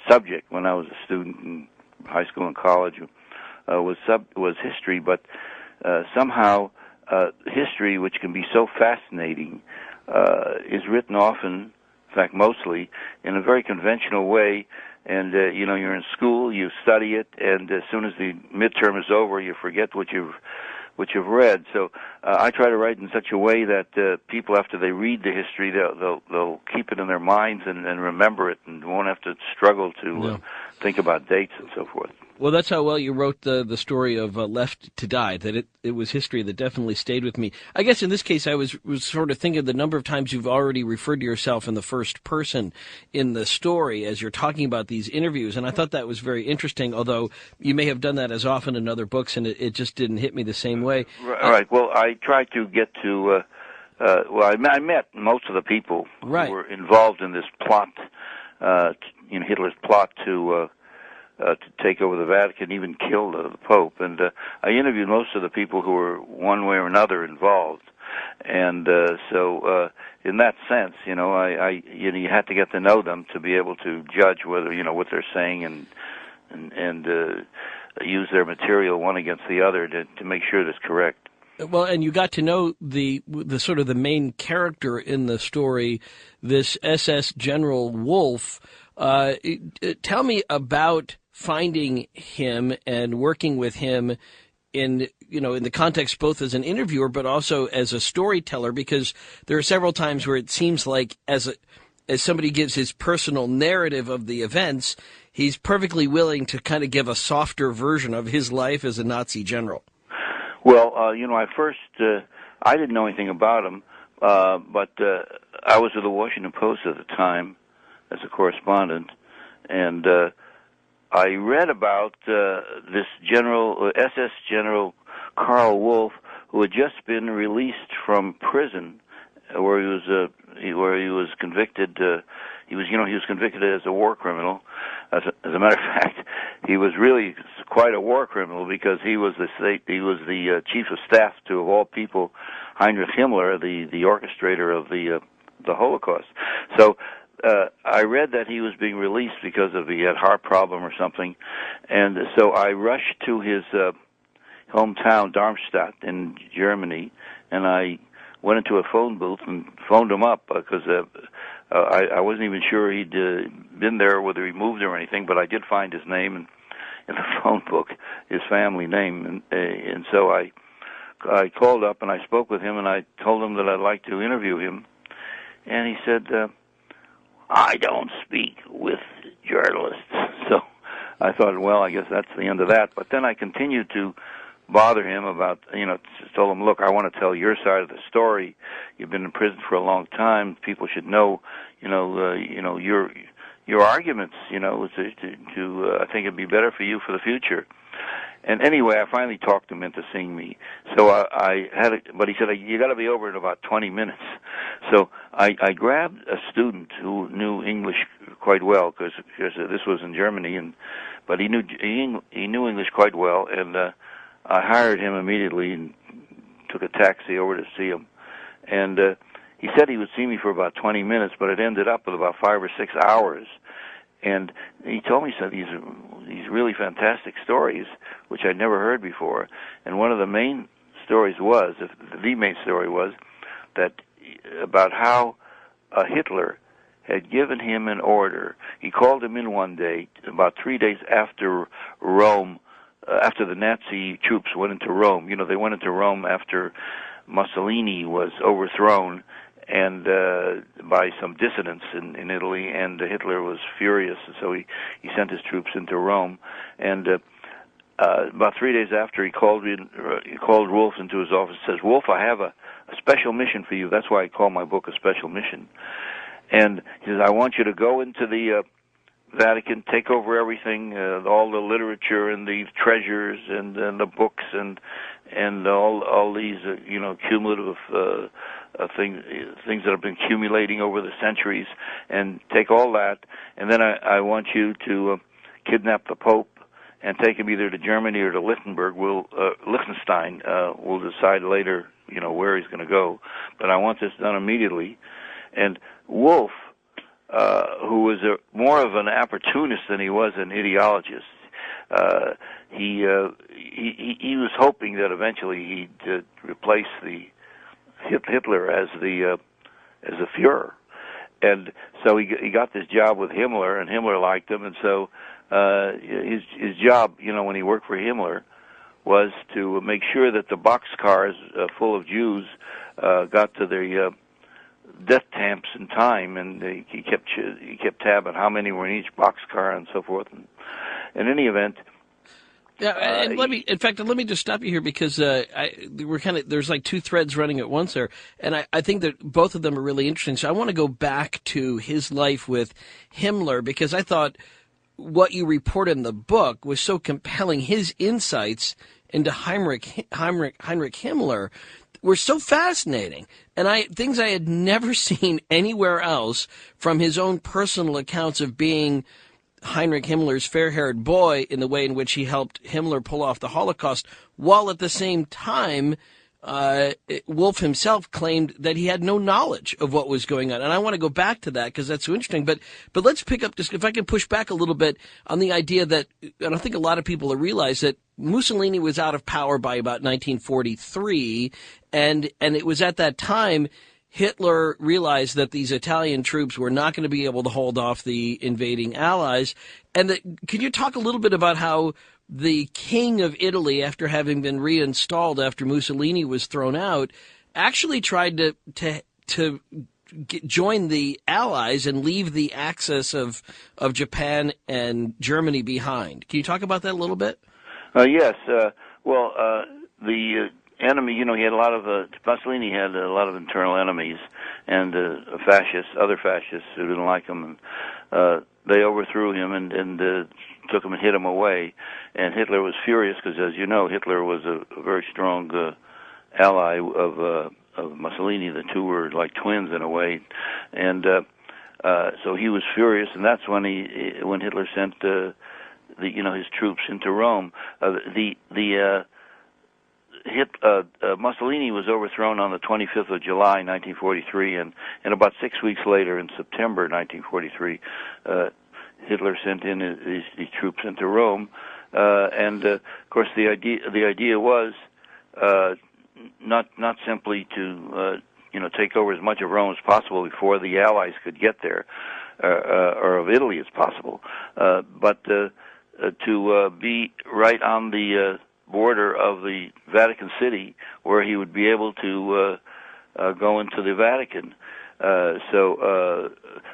subject when I was a student in high school and college was history, but somehow history, which can be so fascinating, is written often, in fact mostly, in a very conventional way. And you're in school, you study it, and as soon as the midterm is over, you forget what you've read. So I try to write in such a way that people, after they read the history, they'll keep it in their minds and remember it, and won't have to struggle to think about dates and so forth. Well, that's how well you wrote the story of Left to Die, that it was history that definitely stayed with me. I guess in this case I was sort of thinking of the number of times you've already referred to yourself in the first person in the story as you're talking about these interviews, and I thought that was very interesting, although you may have done that as often in other books, and it just didn't hit me the same way. Right. Well, I tried to get to... I met most of the people who were involved in this plot, Hitler's plot to take over the Vatican, even kill the Pope. And I interviewed most of the people who were one way or another involved. And so in that sense, you had to get to know them to be able to judge whether, what they're saying and use their material one against the other to make sure that's correct. Well, and you got to know the sort of the main character in the story, this SS General Wolf. Tell me about finding him and working with him in the context both as an interviewer but also as a storyteller, because there are several times where it seems like as somebody gives his personal narrative of the events, he's perfectly willing to kind of give a softer version of his life as a Nazi general. Well, I first, I didn't know anything about him, but I was with the Washington Post at the time as a correspondent, and I read about this SS General Karl Wolf, who had just been released from prison, where he was convicted. He was convicted as a war criminal. As a matter of fact, he was really quite a war criminal, because he was the chief of staff to, of all people, Heinrich Himmler, the orchestrator of the Holocaust. So I read that he was being released because he had a heart problem or something, and so I rushed to his hometown, Darmstadt, in Germany, and I went into a phone booth and phoned him up, because I wasn't even sure he'd been there, whether he moved or anything, but I did find his name, in the phone book his family name, and so I called up and I spoke with him and I told him that I'd like to interview him, and he said, I don't speak with journalists. So I thought, well, I guess that's the end of that. But then I continued to bother him about, told him, look, I want to tell your side of the story. You've been in prison for a long time. People should know, your arguments, I think it'd be better for you for the future. And anyway, I finally talked him into seeing me. So but he said, you got to be over in about 20 minutes. So I grabbed a student who knew English quite well, because this was in Germany, but he knew English quite well, and I hired him immediately and took a taxi over to see him. And he said he would see me for about 20 minutes, but it ended up with about 5 or 6 hours. And he told me these really fantastic stories, which I'd never heard before. And one of the main stories was, the main story was, that about how Hitler had given him an order. He called him in one day, about 3 days after Rome, after the Nazi troops went into Rome. They went into Rome after Mussolini was overthrown, and by some dissidents in Italy, and Hitler was furious, and so he sent his troops into Rome. And about 3 days after, he called Wolf into his office and says, Wolf, I have a special mission for you. That's why I call my book A Special Mission. And he says, I want you to go into the Vatican, take over everything, all the literature and the treasures and the books and all these cumulative things that have been accumulating over the centuries, and take all that, and then I want you to kidnap the Pope and take him either to Germany or to Liechtenstein. We'll decide later, where he's going to go, but I want this done immediately. And Wolf, who was more of an opportunist than he was an ideologist, he was hoping that eventually he'd replace Hitler as the Führer, and so he got this job with Himmler, and Himmler liked him, and so his job, when he worked for Himmler, was to make sure that the boxcars full of Jews got to their death camps in time, and he kept tab on how many were in each boxcar and so forth. And in any event. Yeah, and let me just stop you here, because there's like two threads running at once there, and I think that both of them are really interesting. So I want to go back to his life with Himmler, because I thought what you report in the book was so compelling. His insights into Heinrich Himmler were so fascinating, and things I had never seen anywhere else, from his own personal accounts of being Heinrich Himmler's fair-haired boy, in the way in which he helped Himmler pull off the Holocaust, while at the same time Wolf himself claimed that he had no knowledge of what was going on. And I want to go back to that, because that's so interesting. But let's pick up this, if I can push back a little bit on the idea that, and I think a lot of people realize that Mussolini was out of power by about 1943, and it was at that time Hitler realized that these Italian troops were not going to be able to hold off the invading Allies. And can you talk a little bit about how the King of Italy, after having been reinstalled after Mussolini was thrown out, actually tried to join the Allies and leave the axis of Japan and Germany behind? Can you talk about that a little bit? Yes. The enemy, he had Mussolini had a lot of internal enemies, and other fascists who didn't like him, and they overthrew him and took him and hid him away. And Hitler was furious, because, as you know, Hitler was a very strong ally of Mussolini. The two were like twins in a way, and so he was furious, and that's when Hitler sent his troops into Rome. Mussolini was overthrown on the 25th of July, 1943, and about 6 weeks later, in September 1943, Hitler sent in these troops into Rome, and of course the idea was not simply to take over as much of Rome as possible before the Allies could get there, or of Italy as possible, but to be right on the border of the Vatican City, where he would be able to go into the Vatican. So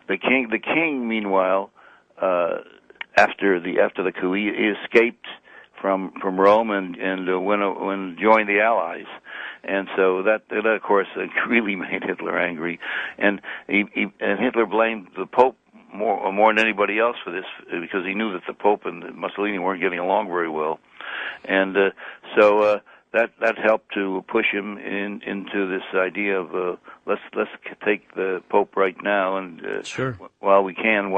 the king, meanwhile, after the coup, he escaped from Rome and when joined the Allies, and so that of course really made Hitler angry, and Hitler blamed the Pope more than anybody else for this, because he knew that the Pope and Mussolini weren't getting along very well, and so that helped to push him into this idea of let's take the Pope right now, and sure, while we can,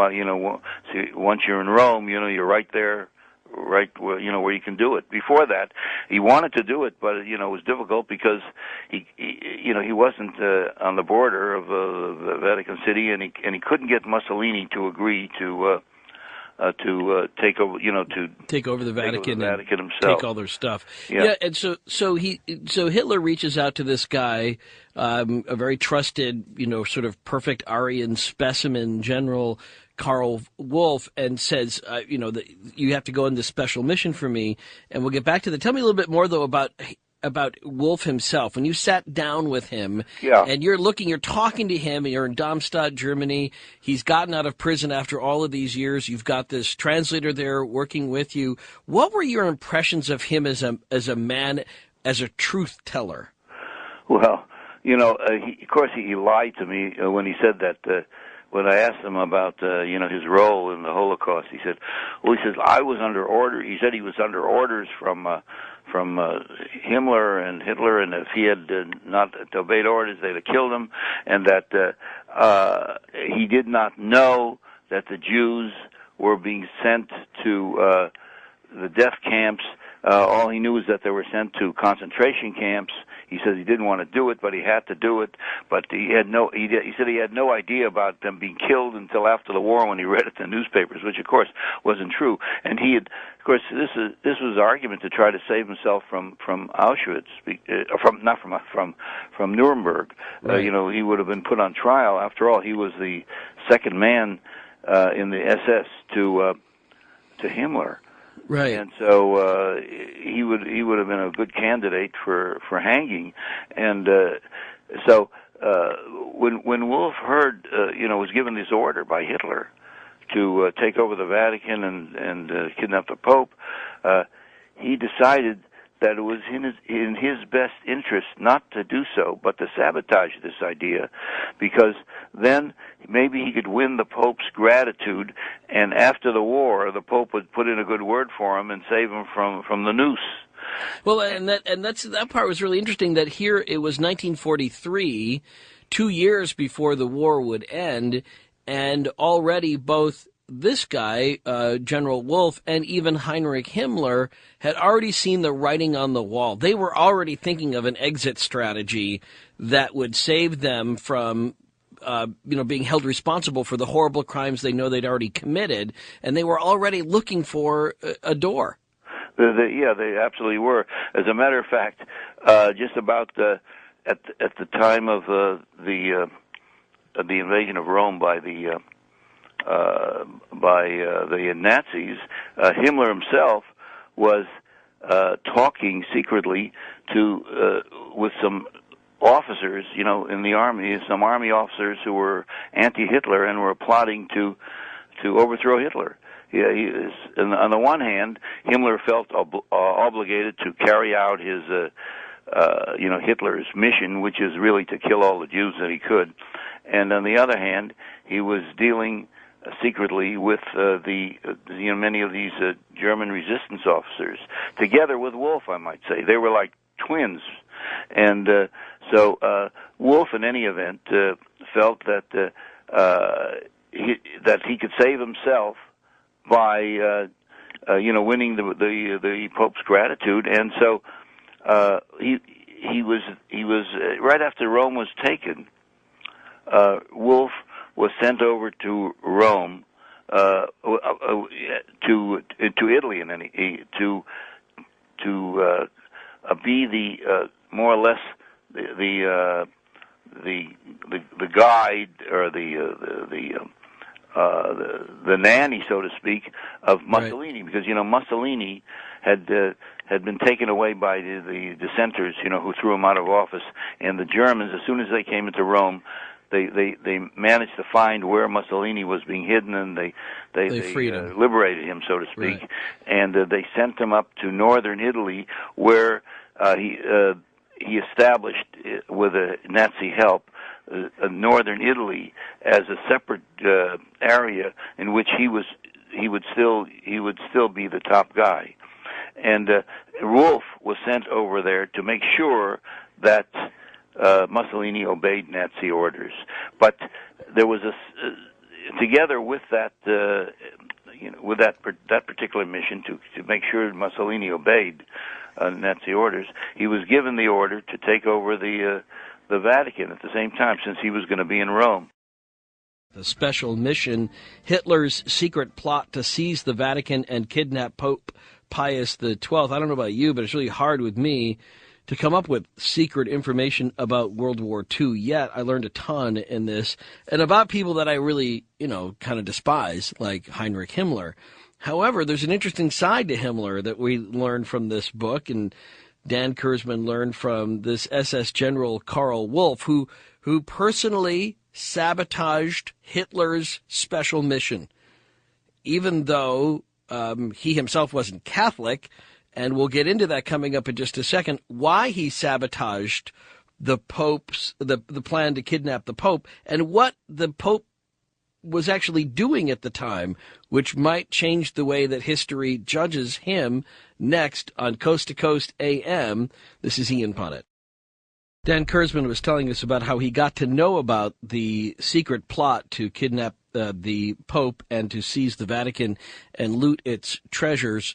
see, once you're in Rome, you're right there, right where where you can do it. Before that, he wanted to do it, but it was difficult because he wasn't on the border of the Vatican City, and he couldn't get Mussolini to agree to take over, take over the Vatican, himself, take all their stuff. Yeah, and so Hitler reaches out to this guy, a very trusted, sort of perfect Aryan specimen, General Karl Wolff, and says, that you have to go on this special mission for me, and we'll get back to that. Tell me a little bit more though about Wolff himself. When you sat down with him, and you're talking to him, and you're in Darmstadt, Germany. He's gotten out of prison after all of these years. You've got this translator there working with you. What were your impressions of him as a man, as a truth teller? Well, of course he lied to me when he said that. When I asked him about his role in the Holocaust, he says I was under order. He said he was under orders from Himmler and Hitler, and if he had not obeyed orders, they'd have killed him, and that he did not know that the Jews were being sent to the death camps. All he knew was that they were sent to concentration camps. He says he didn't want to do it, but he had to do it. But he said he had no idea about them being killed until after the war, when he read it in the newspapers, which of course wasn't true. And he had, of course, this was an argument to try to save himself from Auschwitz, from Nuremberg. Right. He would have been put on trial. After all, he was the second man in the SS to Himmler. Right. And so he would have been a good candidate for hanging. And so when Wolff heard, was given this order by Hitler to take over the Vatican and kidnap the Pope, he decided that it was in his best interest not to do so, but to sabotage this idea, because then maybe he could win the Pope's gratitude, and after the war, the Pope would put in a good word for him and save him from the noose. Well, that part was really interesting. That here it was 1943, 2 years before the war would end, and already both this guy, General Wolff, and even Heinrich Himmler had already seen the writing on the wall. They were already thinking of an exit strategy that would save them from being held responsible for the horrible crimes they know they'd already committed, and they were already looking for a door. They absolutely were. As a matter of fact, just about at the time of the invasion of Rome by the Nazis, Himmler himself was talking secretly with some officers, in the army, some army officers who were anti-Hitler and were plotting to overthrow Hitler. And on the one hand, Himmler felt obligated to carry out his, Hitler's mission, which is really to kill all the Jews that he could. And on the other hand, he was dealing secretly with many of these German resistance officers, together with Wolff, I might say. They were like twins. And so Wolff, in any event, felt that he could save himself by winning the Pope's gratitude, and so he was right after Rome was taken. Wolff was sent over to Rome, to Italy, and to be the more or less the guide or the the nanny, so to speak, of Mussolini, because Mussolini had been taken away by the dissenters, who threw him out of office, and the Germans, as soon as they came into Rome, they managed to find where Mussolini was being hidden, and they freed him. Liberated him, so to speak, right. And they sent him up to northern Italy, where he established, with Nazi help, northern Italy as a separate area in which he would still be the top guy. And Wolf was sent over there to make sure that Mussolini obeyed Nazi orders. But there was together with that, with that particular mission to make sure Mussolini obeyed Nazi orders, he was given the order to take over the Vatican at the same time, since he was going to be in Rome. The special mission, Hitler's secret plot to seize the Vatican and kidnap Pope Pius XII. I don't know about you, but it's really hard with me to come up with secret information about World War II yet. I learned a ton in this, and about people that I really, kind of despise, like Heinrich Himmler. However, there's an interesting side to Himmler that we learned from this book, and Dan Kurzman learned from this SS General Karl Wolff, who personally sabotaged Hitler's special mission, even though he himself wasn't Catholic, and we'll get into that coming up in just a second, why he sabotaged the plan to kidnap the Pope, and what the Pope was actually doing at the time, which might change the way that history judges him. Next on Coast to Coast AM, this is Ian Punnett. Dan Kurzman was telling us about how he got to know about the secret plot to kidnap the Pope and to seize the Vatican and loot its treasures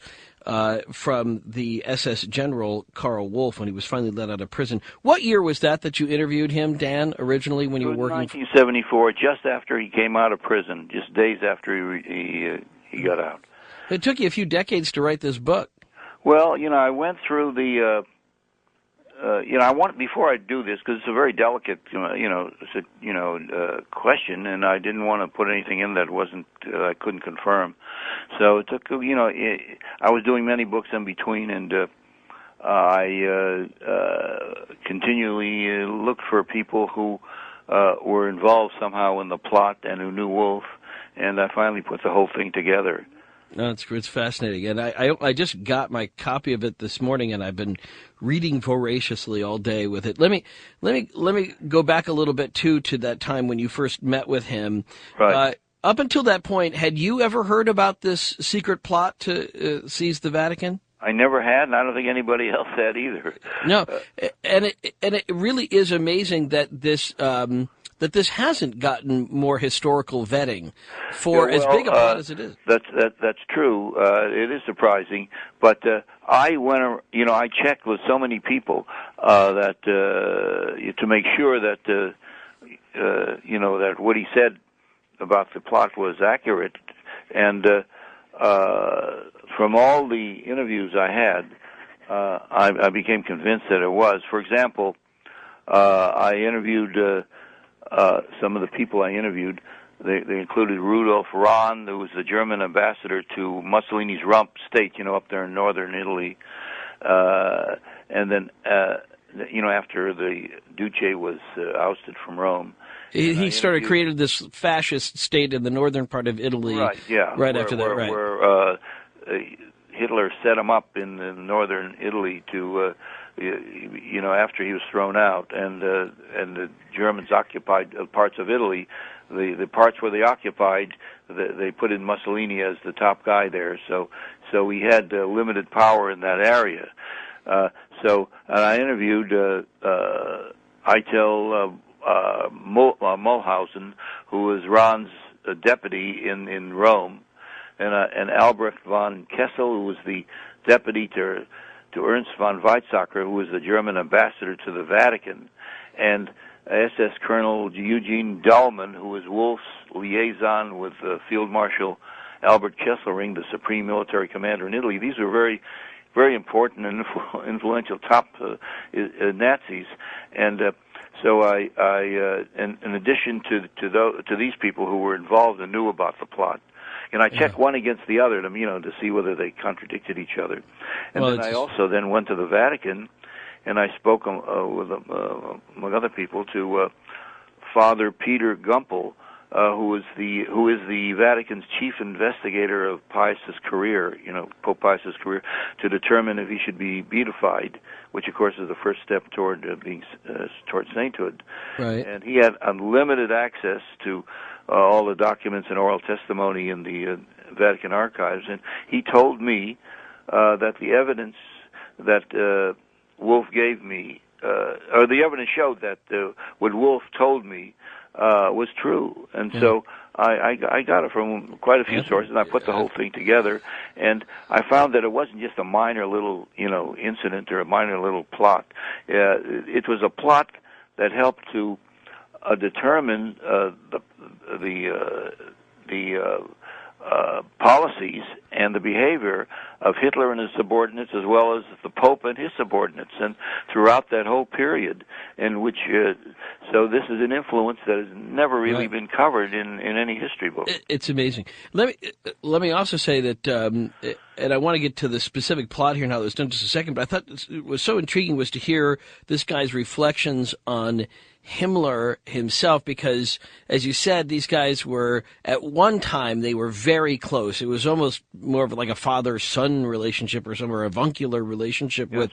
from the SS General Karl Wolff when he was finally let out of prison. What year was that you interviewed him, Dan, originally when you were working? 1974, just after he came out of prison, just days after he got out. It took you a few decades to write this book. Well, I went through the, before I do this, because it's a very delicate, question, and I didn't want to put anything in that I couldn't confirm. So it took, I was doing many books in between, and I continually looked for people who were involved somehow in the plot and who knew Wolf, and I finally put the whole thing together. No, it's fascinating, and I just got my copy of it this morning, and I've been reading voraciously all day with it. Let me go back a little bit to that time when you first met with him. Right. Up until that point, had you ever heard about this secret plot to seize the Vatican? I never had, and I don't think anybody else had either. No, and it really is amazing that this hasn't gotten more historical vetting for as big a plot as it is. That's true. It is surprising, but I went. I checked with so many people that to make sure that that what he said about the plot was accurate, and from all the interviews I had, I became convinced that it was. For example, I interviewed. Some of the people I interviewed, they included Rudolf Rahn, who was the German ambassador to Mussolini's rump state, up there in northern Italy. And then, after the Duce was ousted from Rome. He created this fascist state in the northern part of Italy. Right, yeah. After that, right. Where Hitler set him up in northern Italy to... after he was thrown out, and the Germans occupied parts of Italy, the parts where they occupied, they put in Mussolini as the top guy there. So he had limited power in that area. And I interviewed Eitel Mulhausen, who was Rahn's deputy in Rome, and Albrecht von Kessel, who was the deputy to Ernst von Weizsäcker, who was the German ambassador to the Vatican, and SS Colonel Eugene Dahlmann, who was Wolff's liaison with Field Marshal Albert Kesselring, the supreme military commander in Italy. These were very, very important and influential top Nazis. And So in addition to these people who were involved and knew about the plot, and I checked one against the other to see whether they contradicted each other. And then I also then went to the Vatican, and I spoke with among other people to Father Peter Gumpel, who is the Vatican's chief investigator of Pius's career, Pope Pius's career, to determine if he should be beatified, which of course is the first step toward toward sainthood. Right. And he had unlimited access to all the documents and oral testimony in the Vatican archives, and he told me that the evidence that Wolf gave me, or the evidence showed that what Wolf told me was true, and so I got it from quite a few sources, and I put the whole thing together, and I found that it wasn't just a minor little incident or a minor little plot. It was a plot that helped to determine the policies and the behavior of Hitler and his subordinates, as well as the Pope and his subordinates, and throughout that whole period, in which so this is an influence that has never really been covered in any history book. It's amazing. Let me also say that, and I want to get to the specific plot here and how it was done in just a second, but I thought it was so intriguing was to hear this guy's reflections on Himmler himself, because, as you said, these guys were, at one time, they were very close. It was almost more of like a father-son relationship or some avuncular relationship with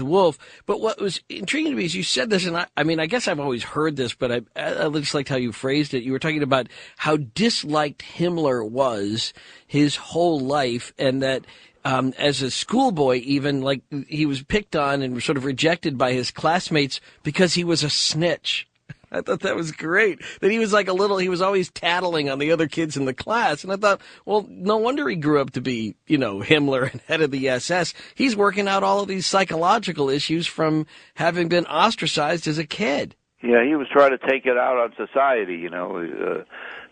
Wolf. But what was intriguing to me is you said this, and I guess I've always heard this, but I just liked how you phrased it. You were talking about how disliked Himmler was his whole life, and that as a schoolboy, even, like, he was picked on and sort of rejected by his classmates because he was a snitch. I thought that was great. That he was like he was always tattling on the other kids in the class. And I thought, well, no wonder he grew up to be, Himmler and head of the SS. He's working out all of these psychological issues from having been ostracized as a kid. Yeah, he was trying to take it out on society,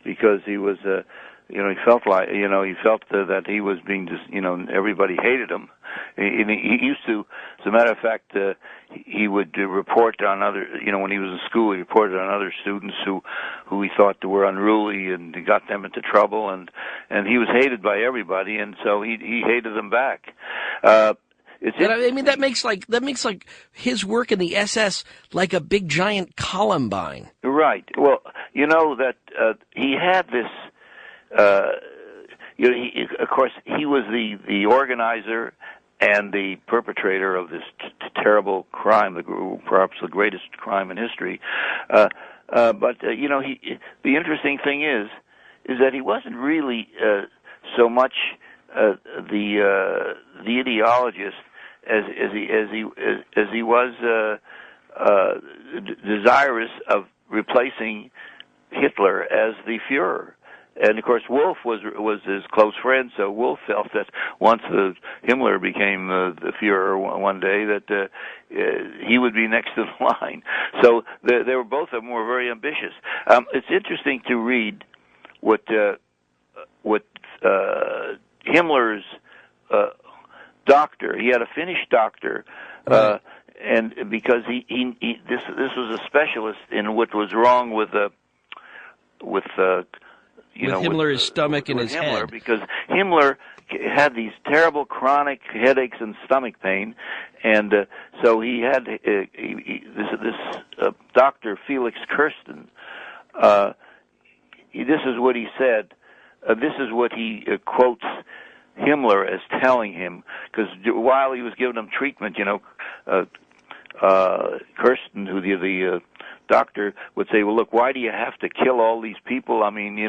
because he was... he felt like, he felt that he was being everybody hated him. He used to, as a matter of fact, he would report on other, when he was in school, he reported on other students who he thought were unruly and got them into trouble, and he was hated by everybody, and so he hated them back. That makes like his work in the SS like a big giant Columbine. Right. Well, that he had this. Of course, he was the organizer and the perpetrator of this terrible crime, perhaps the greatest crime in history. But the interesting thing is that he wasn't really so much the ideologist as he was desirous of replacing Hitler as the Führer. And of course, Wolf was his close friend, so Wolf felt that once Himmler became the Führer one day, that he would be next to the line. So they were both of them were very ambitious. It's interesting to read what Himmler's doctor. He had a Finnish doctor. And because this was a specialist in what was wrong with Himmler's stomach and his Himmler, head. Because Himmler had these terrible chronic headaches and stomach pain, and so he had this Dr. Felix Kirsten. This is what he said. This is what he quotes Himmler as telling him, because while he was giving him treatment, Kirsten, who the doctor would say, well, look, why do you have to kill all these people? I mean,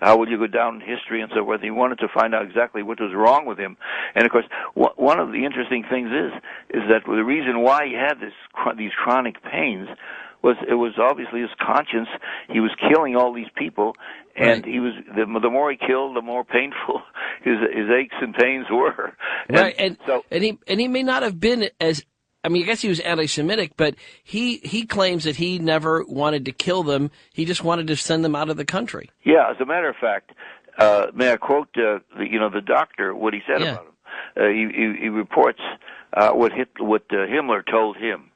how will you go down in history and so forth? He wanted to find out exactly what was wrong with him. And, of course, one of the interesting things is that the reason why he had these chronic pains was obviously his conscience. He was killing all these people, and he was the more he killed, the more painful his aches and pains were. Right, and he may not have been as... I guess he was anti-Semitic, but he claims that he never wanted to kill them. He just wanted to send them out of the country. Yeah, as a matter of fact, may I quote the doctor, what he said about him? He reports what Himmler told him.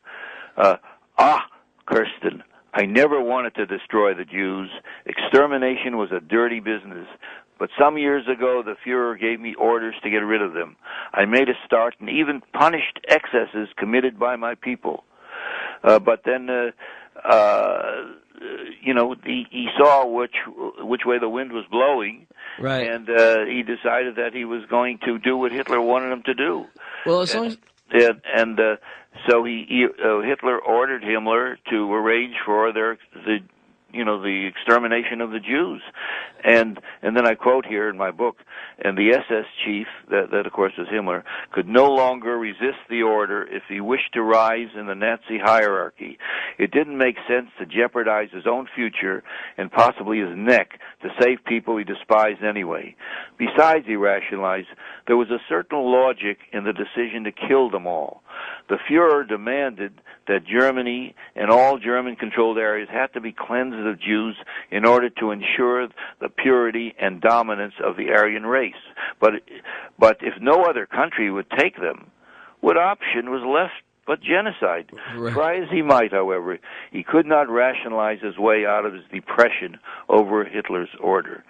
Kirsten, I never wanted to destroy the Jews. Extermination was a dirty business. But some years ago, the Fuhrer gave me orders to get rid of them. I made a start and even punished excesses committed by my people. But then, he saw which way the wind was blowing, right? And he decided that he was going to do what Hitler wanted him to do. Well, as long as... So Hitler ordered Himmler to arrange for the extermination of the Jews, and then I quote here in my book, and the SS chief, that of course was Himmler, could no longer resist the order if he wished to rise in the Nazi hierarchy. It didn't make sense to jeopardize his own future and possibly his neck to save people he despised anyway. Besides, he rationalized, there was a certain logic in the decision to kill them all. The Fuhrer demanded that Germany and all German-controlled areas had to be cleansed of Jews in order to ensure the purity and dominance of the Aryan race. But if no other country would take them, what option was left but genocide? Right. Try as he might, however, he could not rationalize his way out of his depression over Hitler's order.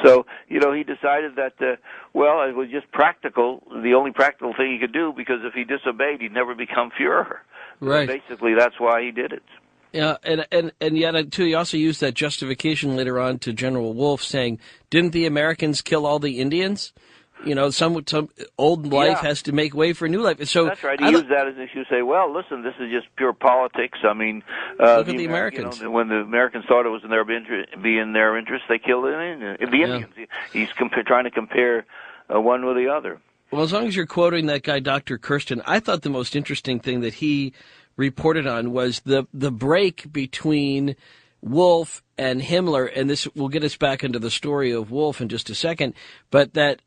So, he decided that, it was just practical, the only practical thing he could do, because if he disobeyed, he'd never become Führer. Right. Basically, that's why he did it. Yeah, and yet, too, he also used that justification later on to General Wolfe, saying, didn't the Americans kill all the Indians? Some old life has to make way for new life. So that's right. He used that as if you say, well, listen, this is just pure politics. I mean, look at the Americans. When the Americans thought it was in their interest, they killed the Indians. He's trying to compare one with the other. Well, as long as you're quoting that guy, Dr. Kirsten, I thought the most interesting thing that he reported on was the break between Wolfe and Himmler, and this will get us back into the story of Wolfe in just a second, but that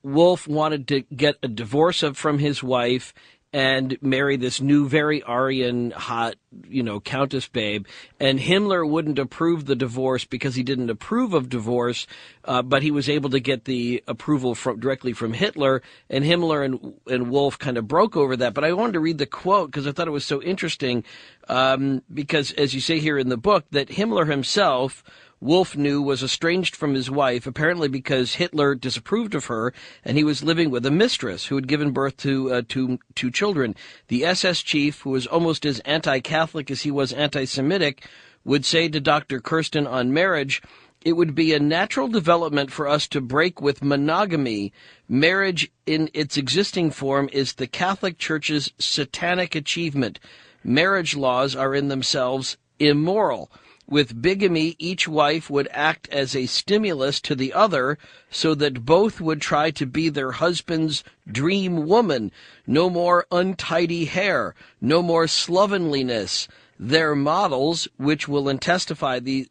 Wolfe wanted to get a divorce from his wife and marry this new, very Aryan, hot, Countess babe. And Himmler wouldn't approve the divorce because he didn't approve of divorce, but he was able to get the approval directly from Hitler. And Himmler and Wolfe kind of broke over that. But I wanted to read the quote because I thought it was so interesting, because, as you say here in the book, that Himmler himself, Wolfe knew, was estranged from his wife, apparently because Hitler disapproved of her, and he was living with a mistress who had given birth to two children. The SS chief, who was almost as anti-Catholic as he was anti-Semitic, would say to Dr. Kirsten on marriage, it would be a natural development for us to break with monogamy. Marriage in its existing form is the Catholic Church's satanic achievement. Marriage laws are in themselves immoral. With bigamy, each wife would act as a stimulus to the other so that both would try to be their husband's dream woman. No more untidy hair, no more slovenliness. Their models, which will intensify these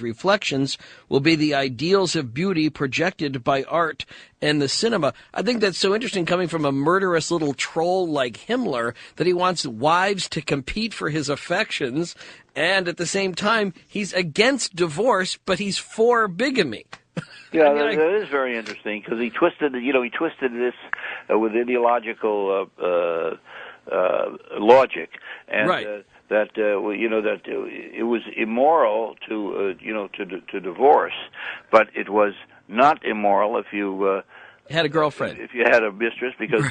reflections, will be the ideals of beauty projected by art and the cinema. I think that's so interesting, coming from a murderous little troll like Himmler, that he wants wives to compete for his affections, and at the same time, he's against divorce, but he's for bigamy. Yeah, that is very interesting, because he twisted this with ideological logic, and right. that it was immoral to divorce, but it was not immoral if you had a girlfriend, if you had a mistress, because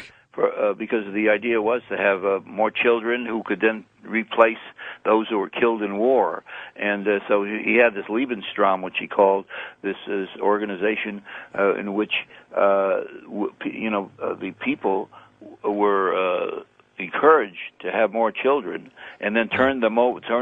because the idea was to have more children who could then replace those who were killed in war, and so he had this Lebensraum, which he called this organization in which the people were encouraged to have more children, and then turn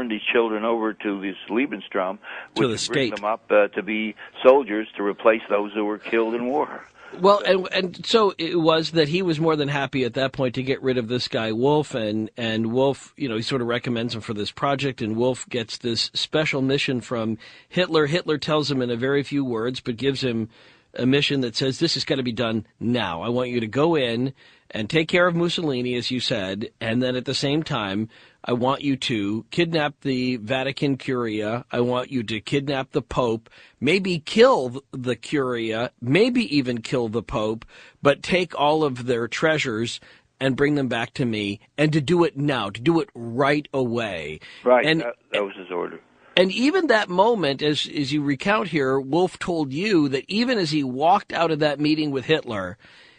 these children over to this Lebensraum, which would bring them up to be soldiers to replace those who were killed in war. Well, and so it was that he was more than happy at that point to get rid of this guy Wolfe, and Wolfe, he sort of recommends him for this project, and Wolfe gets this special mission from Hitler. Hitler tells him in a very few words, but gives him a mission that says, this has got to be done now. I want you to go in and take care of Mussolini, as you said, and then at the same time, I want you to kidnap the Vatican Curia. I want you to kidnap the Pope, maybe kill the Curia, maybe even kill the Pope, but take all of their treasures and bring them back to me, and to do it now, to do it right away. Right, And that was his order. And even that moment, as you recount here, Wolf told you that even as he walked out of that meeting with Hitler,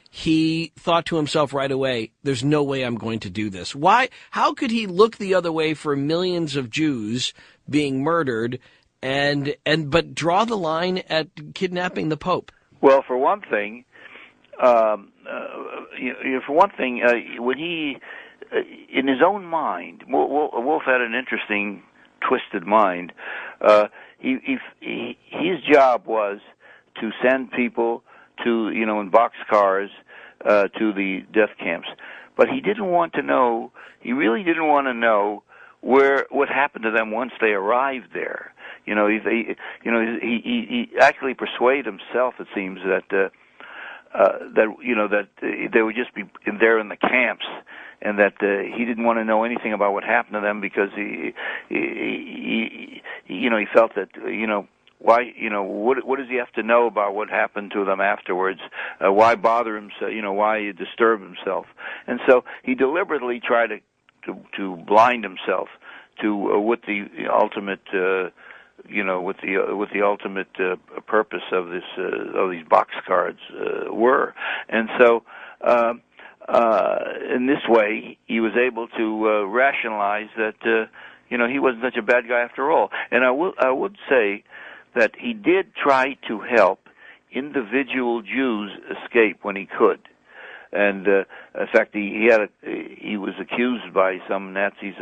he thought to himself right away, there's no way I'm going to do this. Why? How could he look the other way for millions of Jews being murdered but draw the line at kidnapping the Pope? Well, for one thing, when he, in his own mind, Wolf had an interesting, twisted mind. His job was to send people to, in boxcars to the death camps, but he didn't want to know. He really didn't want to know what happened to them once they arrived there. He actually persuaded himself, it seems, that they would just be there in the camps, and that he didn't want to know anything about what happened to them because he felt that why what does he have to know about what happened to them afterwards? Why bother himself? Why disturb himself? And so he deliberately tried to blind himself to what the ultimate with the ultimate purpose of these boxcars were. And so in this way he was able to rationalize that he wasn't such a bad guy after all. And I would say that he did try to help individual Jews escape when he could. And in fact, he was accused by some Nazis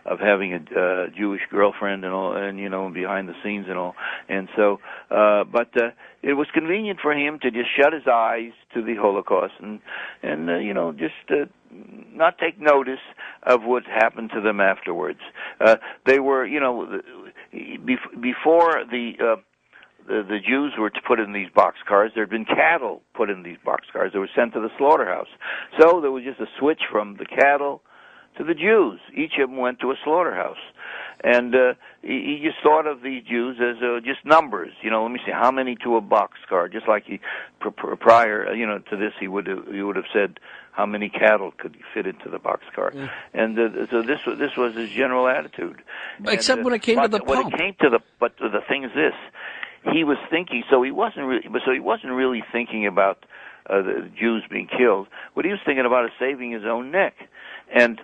of having a Jewish girlfriend and all, and behind the scenes and all. And so, but it was convenient for him to just shut his eyes to the Holocaust and just not take notice of what happened to them afterwards. They were, before the Jews were put in these boxcars, there had been cattle put in these boxcars. They were sent to the slaughterhouse. So there was just a switch from the cattle to the Jews. Each of them went to a slaughterhouse. And he just thought of the Jews as just numbers. Let me see, how many to a boxcar? Just like prior, to this, he would have said how many cattle could fit into the boxcar. Mm. And so this was his general attitude. Except when it came to the Pope. But the thing is this: he was thinking. So he wasn't really thinking about the Jews being killed. What he was thinking about is saving his own neck. And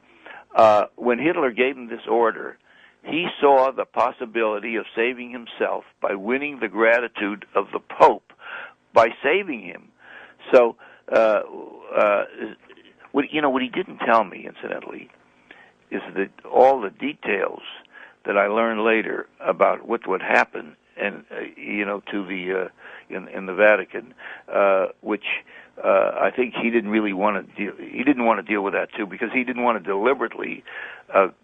when Hitler gave him this order, he saw the possibility of saving himself by winning the gratitude of the Pope by saving him. So, what he didn't tell me, incidentally, is that all the details that I learned later about what would happen, and to the in the Vatican, which I think he didn't really want to deal. He didn't want to deal with that too, because he didn't want to deliberately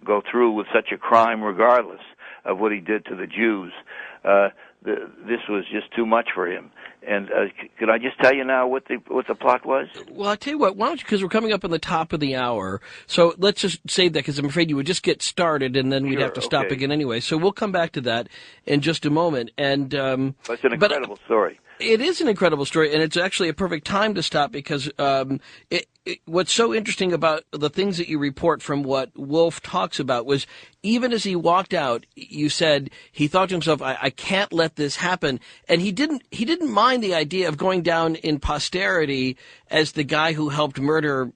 go through with such a crime, regardless of what he did to the Jews. This was just too much for him. And could I just tell you now what the plot was? Well, I'll tell you what. Why don't you? Because we're coming up on the top of the hour, so let's just save that, because I'm afraid you would just get started and then we'd have to stop again anyway. So we'll come back to that in just a moment. And it's an incredible story. It is an incredible story, and it's actually a perfect time to stop, because what's so interesting about the things that you report from what Wolf talks about was, even as he walked out, you said he thought to himself, I can't let this happen. And he didn't mind the idea of going down in posterity as the guy who helped murder,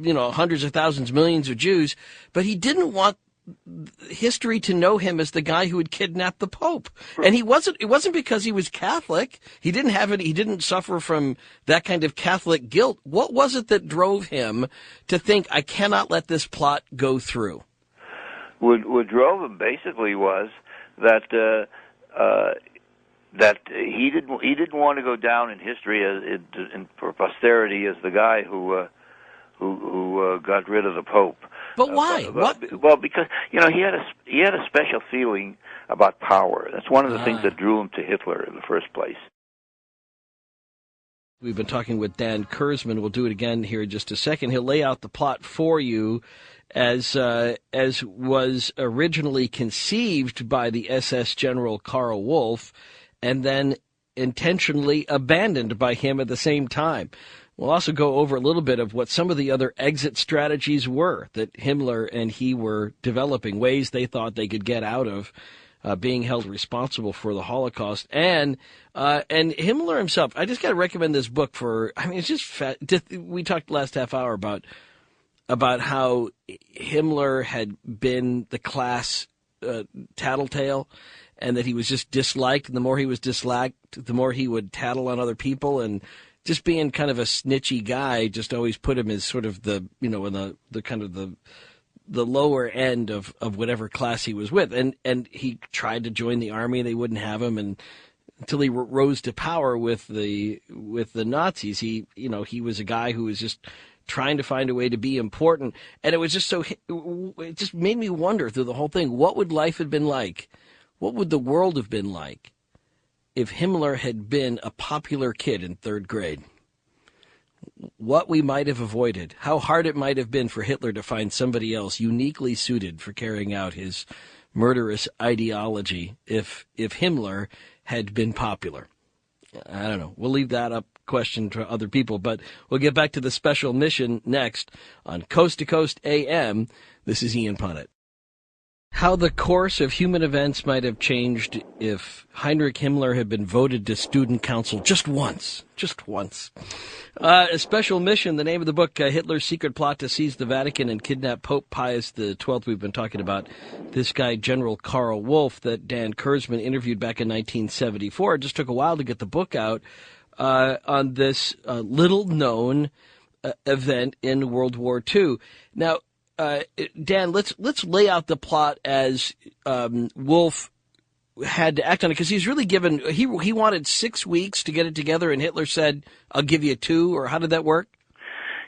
hundreds of thousands, millions of Jews, but he didn't want history to know him as the guy who had kidnapped the Pope. And it wasn't because he was Catholic. He didn't suffer from that kind of Catholic guilt. What was it that drove him to think, I cannot let this plot go through? What drove him basically was that that he didn't want to go down in history for posterity as the guy who got rid of the Pope. But why? Well, because he had a special feeling about power. That's one of the things that drew him to Hitler in the first place. We've been talking with Dan Kurzman. We'll do it again here in just a second. He'll lay out the plot for you as was originally conceived by the SS General Karl Wolff, and then intentionally abandoned by him at the same time. We'll also go over a little bit of what some of the other exit strategies were that Himmler and he were developing, ways they thought they could get out of being held responsible for the Holocaust. And Himmler himself, I just got to recommend this book for, I mean, it's just, we talked last half hour about how Himmler had been the class tattletale, and that he was just disliked, and the more he was disliked, the more he would tattle on other people, and just being kind of a snitchy guy just always put him as sort of the, in the kind of the lower end of whatever class he was with. And he tried to join the army, they wouldn't have him, and until he rose to power with the Nazis, he was a guy who was just trying to find a way to be important. And it was just it just made me wonder through the whole thing, what would life have been like? What would the world have been like if Himmler had been a popular kid in third grade? What we might have avoided, how hard it might have been for Hitler to find somebody else uniquely suited for carrying out his murderous ideology if Himmler had been popular. I don't know. We'll leave that up question to other people, but we'll get back to the special mission next on Coast to Coast AM. This is Ian Punnett. How the course of human events might have changed if Heinrich Himmler had been voted to student council just once. A special mission, the name of the book, Hitler's Secret Plot to Seize the Vatican and Kidnap Pope Pius XII. We've been talking about this guy, General Karl Wolff, that Dan Kurzman interviewed back in 1974. It just took a while to get the book out on this little-known event in World War II. Now, Dan, let's lay out the plot as Wolff had to act on it, because he's really given he wanted 6 weeks to get it together, and Hitler said, "I'll give you 2." Or how did that work?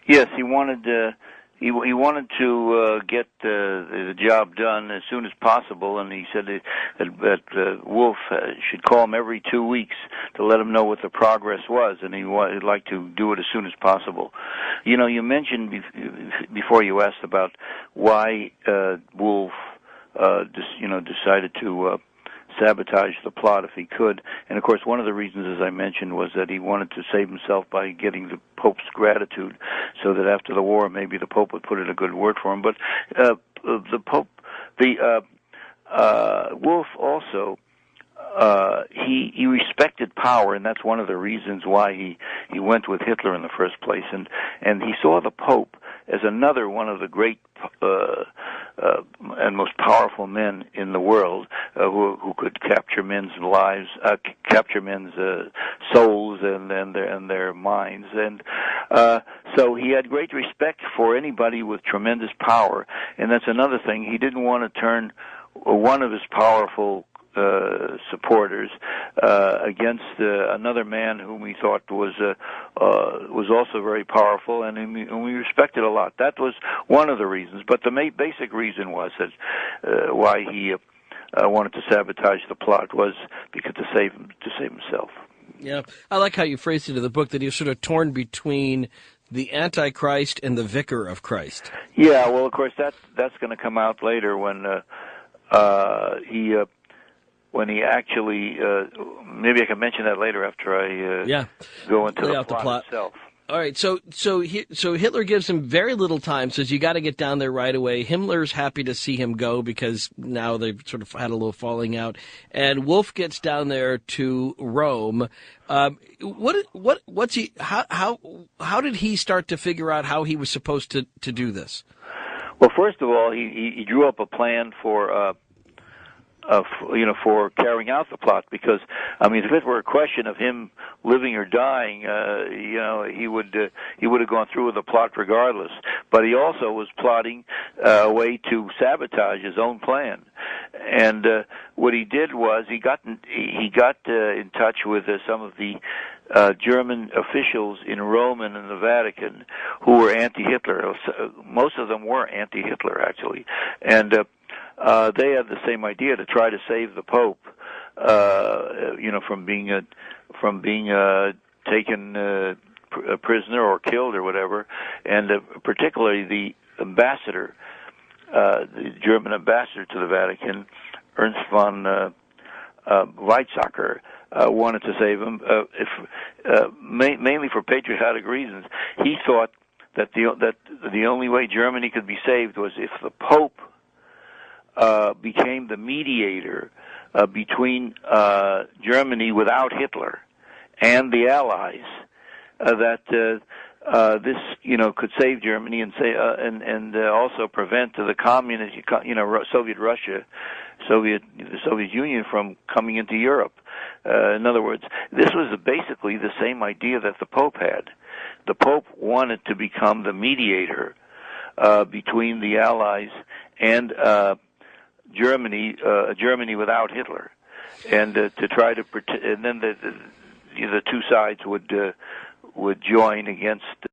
Yes, he wanted he wanted to get the job done as soon as possible, and he said that Wolff should call him every 2 weeks to let him know what the progress was, and he'd like to do it as soon as possible. You mentioned before you asked about why Wolff decided to sabotage the plot if he could. And of course, one of the reasons, as I mentioned, was that he wanted to save himself by getting the Pope's gratitude, so that after the war, maybe the Pope would put in a good word for him. But Wolff also, he respected power, and that's one of the reasons why he went with Hitler in the first place. And he saw the Pope as another one of the great and most powerful men in the world, who could capture men's lives, capture men's souls and their minds. And so he had great respect for anybody with tremendous power. And that's another thing. He didn't want to turn one of his powerful supporters against another man whom he thought was also very powerful and whom we respected a lot. That was one of the reasons. But the basic reason was that why he wanted to sabotage the plot was because to save himself. Yeah, I like how you phrased it in the book, that he was sort of torn between the Antichrist and the Vicar of Christ. Yeah, well, of course that's going to come out later when he actually, maybe I can mention that later after I go into the plot itself. All right, so Hitler gives him very little time, says you got to get down there right away. Himmler's happy to see him go because now they've sort of had a little falling out, and Wolff gets down there to Rome. What's he? How did he start to figure out how he was supposed to do this? Well, first of all, he drew up a plan for carrying out the plot, because if it were a question of him living or dying, he would have gone through with the plot regardless. But he also was plotting a way to sabotage his own plan. And what he did was he got in touch with some of the German officials in Rome and in the Vatican who were anti-Hitler. Most of them were anti-Hitler, actually, and they had the same idea, to try to save the Pope, from being taken a prisoner or killed or whatever, and particularly the ambassador, the German ambassador to the Vatican, Ernst von Weizsäcker, wanted to save him, mainly for patriotic reasons. He thought that the only way Germany could be saved was if the Pope became the mediator between Germany without Hitler and the Allies. This could save Germany and also prevent the communist, Soviet Russia, the Soviet Union from coming into Europe. In other words, this was basically the same idea that the Pope had. The Pope wanted to become the mediator between the Allies and Germany without Hitler, and to try to and then the two sides would join against